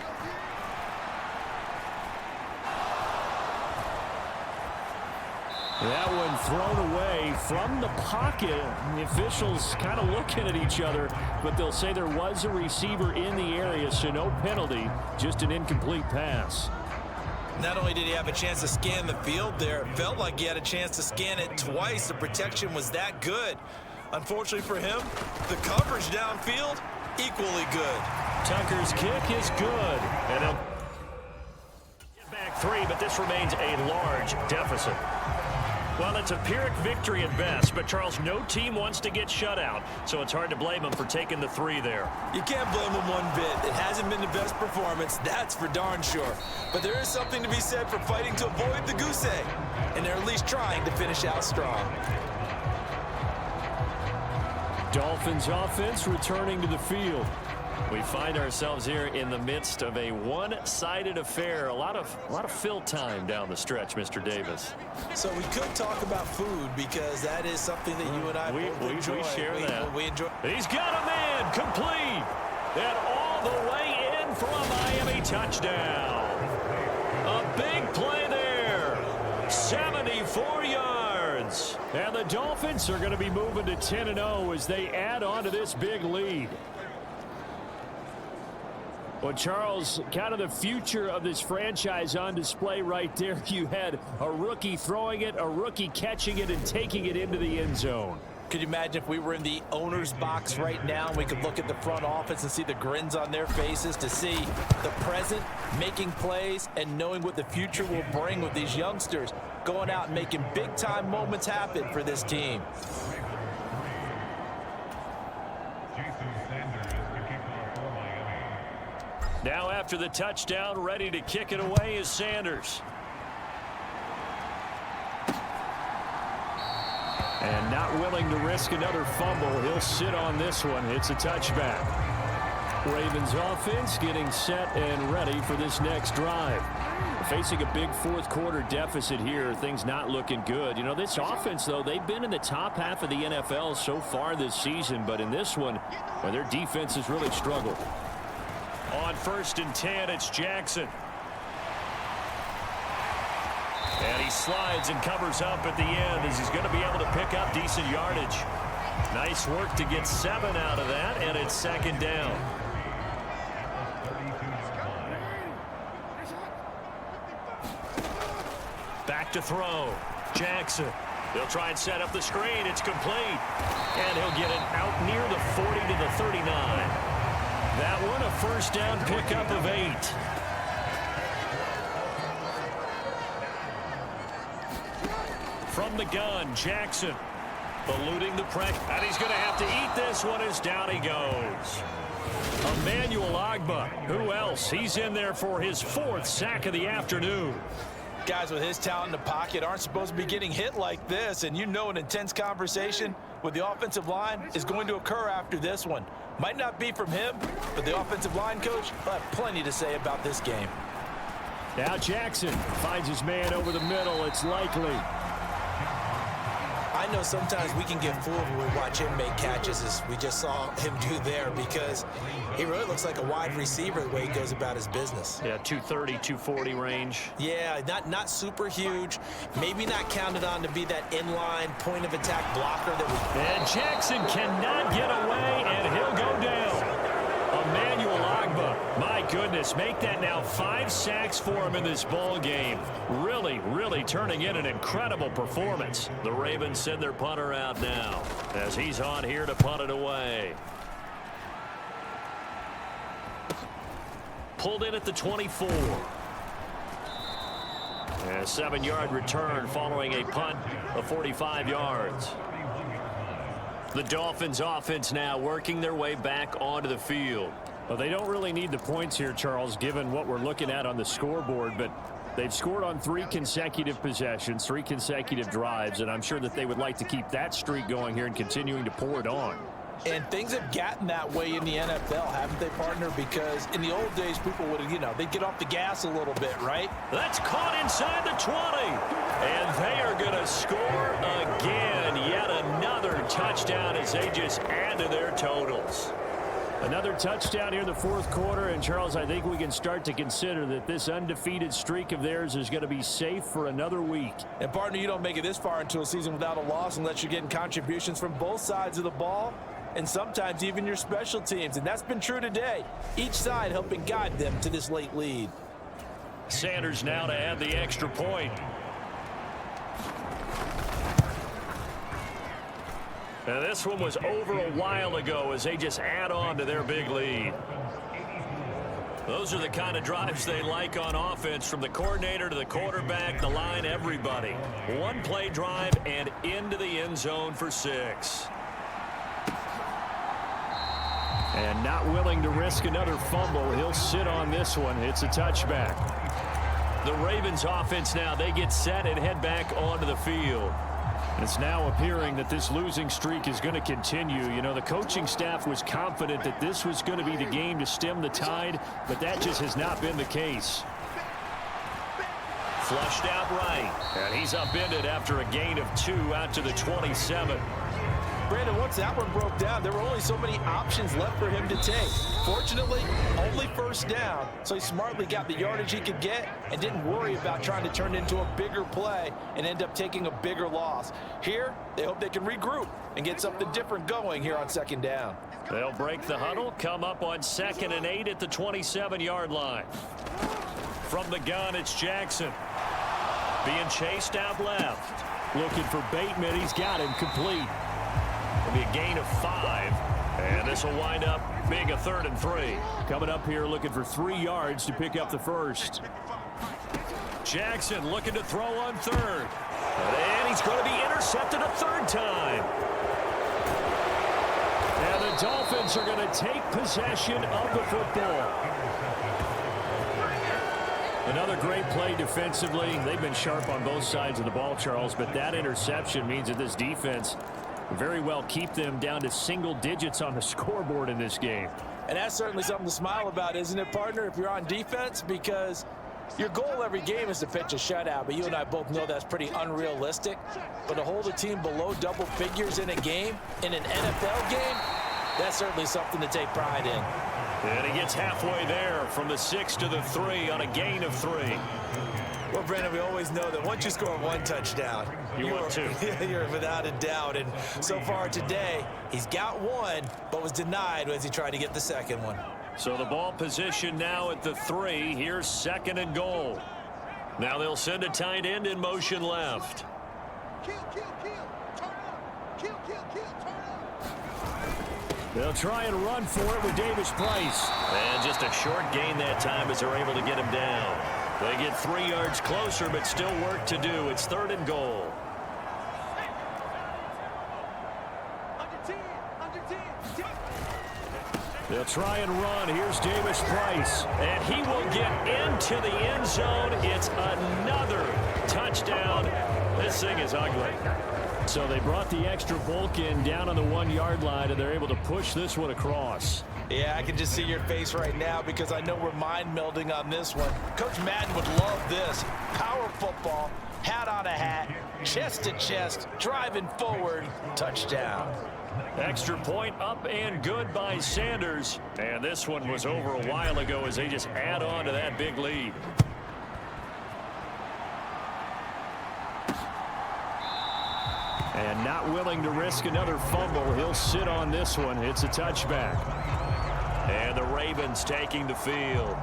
That one thrown away from the pocket. The officials kind of looking at each other, but they'll say there was a receiver in the area, so no penalty, just an incomplete pass.
Not only did he have a chance to scan the field there, it felt like he had a chance to scan it twice. The protection was that good. Unfortunately for him, the coverage downfield, equally good.
Tucker's kick is good. And they'll get back 3, but this remains a large deficit. Well, it's a Pyrrhic victory at best, but Charles, no team wants to get shut out, so it's hard to blame them for taking the 3 there.
You can't blame them one bit. It hasn't been the best performance, that's for darn sure. But there is something to be said for fighting to avoid the goose egg, and they're at least trying to finish out strong.
Dolphins offense returning to the field. We find ourselves here in the midst of a one-sided affair. A lot of fill time down the stretch, Mr. Davis.
So we could talk about food because that is something that you and I both enjoy.
We share that.
We enjoy.
He's got a man complete. And all the way in for a Miami touchdown. A big play there. 74 yards. And the Dolphins are going to be moving to 10-0 as they add on to this big lead. Well, Charles, kind of the future of this franchise on display right there. You had a rookie throwing it, a rookie catching it, and taking it into the end zone.
Could you imagine if we were in the owner's box right now and we could look at the front office and see the grins on their faces, to see the present making plays and knowing what the future will bring with these youngsters going out and making big-time moments happen for this team.
Now after the touchdown, ready to kick it away is Sanders. And not willing to risk another fumble. He'll sit on this one. It's a touchback. Ravens offense getting set and ready for this next drive. Facing a big fourth quarter deficit here. Things not looking good. You know, this offense, though, they've been in the top half of the NFL so far this season. But in this one, well, their defense has really struggled. On 1st and 10, it's Jackson. And he slides and covers up at the end as he's going to be able to pick up decent yardage. Nice work to get 7 out of that, and it's 2nd down. Back to throw. Jackson. They'll try and set up the screen. It's complete. And he'll get it out near the 40 to the 39. That one a 1st down pickup of 8. From the gun, Jackson eluding the pressure, and he's going to have to eat this one as down he goes. Emmanuel Ogbah, who else? He's in there for his 4th sack of the afternoon.
Guys with his talent in the pocket aren't supposed to be getting hit like this, and you know an intense conversation with the offensive line is going to occur after this one. Might not be from him, but the offensive line coach will have plenty to say about this game.
Now Jackson finds his man over the middle. It's likely.
I know sometimes we can get fooled when we watch him make catches, as we just saw him do there, because he really looks like a wide receiver the way he goes about his business.
Yeah, 230, 240 range.
Yeah, not super huge. Maybe not counted on to be that inline point of attack blocker that we...
And Jackson cannot get away, and he'll go down. Emmanuel Ogbah, my goodness, make that now 5 sacks for him in this ball game. Really turning in an incredible performance. The Ravens send their punter out now as he's on here to punt it away. Pulled in at the 24. And a 7-yard return following a punt of 45 yards. The Dolphins offense now working their way back onto the field. Well, they don't really need the points here, Charles, given what we're looking at on the scoreboard, but they've scored on 3 consecutive possessions, 3 consecutive drives, and I'm sure that they would like to keep that streak going here and continuing to pour it on.
And things have gotten that way in the NFL, haven't they, partner? Because in the old days, people would, they'd get off the gas a little bit, right?
That's caught inside the 20. And they are going to score again. Yet another touchdown as they just add to their totals. Another touchdown here in the 4th quarter. And, Charles, I think we can start to consider that this undefeated streak of theirs is going to be safe for another week.
And, partner, you don't make it this far into a season without a loss unless you're getting contributions from both sides of the ball, and sometimes even your special teams. And that's been true today. Each side helping guide them to this late lead.
Sanders now to add the extra point. Now this one was over a while ago as they just add on to their big lead. Those are the kind of drives they like on offense, from the coordinator to the quarterback, the line, everybody. 1-play drive and into the end zone for 6. And not willing to risk another fumble, he'll sit on this one. It's a touchback. The Ravens offense now, they get set and head back onto the field. It's now appearing that this losing streak is going to continue. You know, the coaching staff was confident that this was going to be the game to stem the tide, but that just has not been the case. Flushed out right, and he's upended after a gain of 2 out to the 27.
Brandon, once that one broke down, there were only so many options left for him to take. Fortunately, only 1st down, so he smartly got the yardage he could get and didn't worry about trying to turn it into a bigger play and end up taking a bigger loss. Here, they hope they can regroup and get something different going here on 2nd down.
They'll break the huddle, come up on 2nd and 8 at the 27-yard line. From the gun, it's Jackson. Being chased out left. Looking for Bateman. He's got him complete.
It'll be a gain of 5. And this will wind up being a 3rd and 3.
Coming up here looking for 3 yards to pick up the first.
Jackson looking to throw on 3rd. And he's going to be intercepted a 3rd time.
And the Dolphins are going to take possession of the football. Another great play defensively. They've been sharp on both sides of the ball, Charles, but that interception means that this defense very well keep them down to single digits on the scoreboard in this game.
And that's certainly something to smile about, isn't it, partner, if you're on defense? Because your goal every game is to pitch a shutout, but you and I both know that's pretty unrealistic. But to hold a team below double figures in a game, in an NFL game, that's certainly something to take pride in.
And he gets halfway there from the 6 to the 3 on a gain of 3.
Well, Brandon, we always know that once you score 1 touchdown,
want 2.
You're without a doubt. And so far today, he's got 1, but was denied as he tried to get the second one.
So the ball position now at the 3. Here's 2nd and goal. Now they'll send a tight end in motion left.
Kill, kill, kill. Turn up. Kill, kill, kill. Turn up.
They'll try and run for it with Davis Price.
And just a short gain that time as they're able to get him down. They get 3 yards closer, but still work to do. It's 3rd and goal.
Under 10. Under 10.
They'll try and run. Here's Davis Price.
And he will get into the end zone. It's another touchdown. This thing is ugly.
So they brought the extra bulk in down on the 1-yard line, and they're able to push this one across.
Yeah, I can just see your face right now because I know we're mind melding on this one. Coach Madden would love this. Power football, hat on a hat, chest to chest, driving forward, touchdown.
Extra point up and good by Sanders. And this one was over a while ago as they just add on to that big lead.
And not willing to risk another fumble. He'll sit on this one. It's a touchback.
And the Ravens taking the field.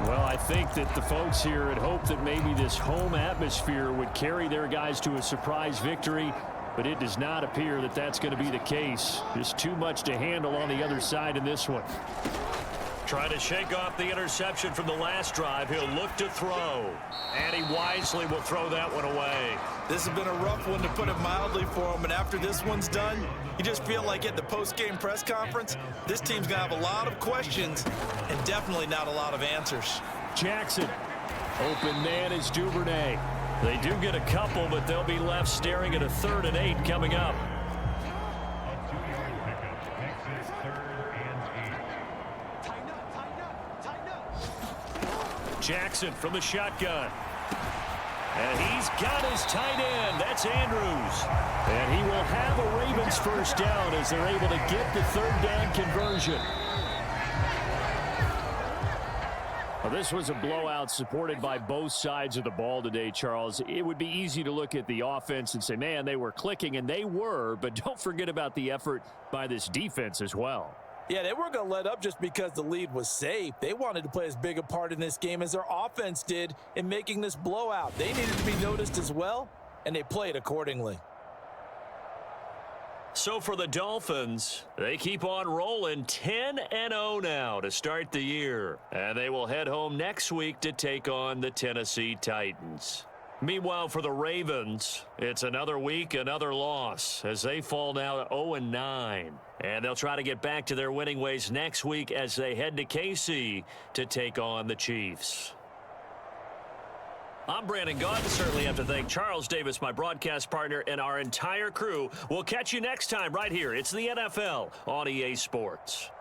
Well, I think that the folks here had hoped that maybe this home atmosphere would carry their guys to a surprise victory, but it does not appear that that's going to be the case. Just too much to handle on the other side in this one.
Trying to shake off the interception from the last drive. He'll look to throw. And he wisely will throw that one away.
This has been a rough one, to put it mildly, for him. And after this one's done, you just feel like at the post-game press conference, this team's going to have a lot of questions and definitely not a lot of answers.
Jackson. Open man is Duvernay.
They do get a couple, but they'll be left staring at a 3rd and 8 coming up.
A 2-yard pickup makes it 3rd and 8.
Tighten up, tighten up, tighten up.
Jackson from the shotgun. And he's got his tight end. That's Andrews.
And he will have a Ravens first down as they're able to get the 3rd down conversion. Well, this was a blowout supported by both sides of the ball today, Charles. It would be easy to look at the offense and say, man, they were clicking, and they were, but don't forget about the effort by this defense as well.
Yeah, they weren't going to let up just because the lead was safe. They wanted to play as big a part in this game as their offense did in making this blowout. They needed to be noticed as well, and they played accordingly.
So for the Dolphins, they keep on rolling 10-0 now to start the year. And they will head home next week to take on the Tennessee Titans. Meanwhile, for the Ravens, it's another week, another loss as they fall now to 0-9. And they'll try to get back to their winning ways next week as they head to KC to take on the Chiefs. I'm Brandon Gaudin. Certainly have to thank Charles Davis, my broadcast partner, and our entire crew. We'll catch you next time right here. It's the NFL on EA Sports.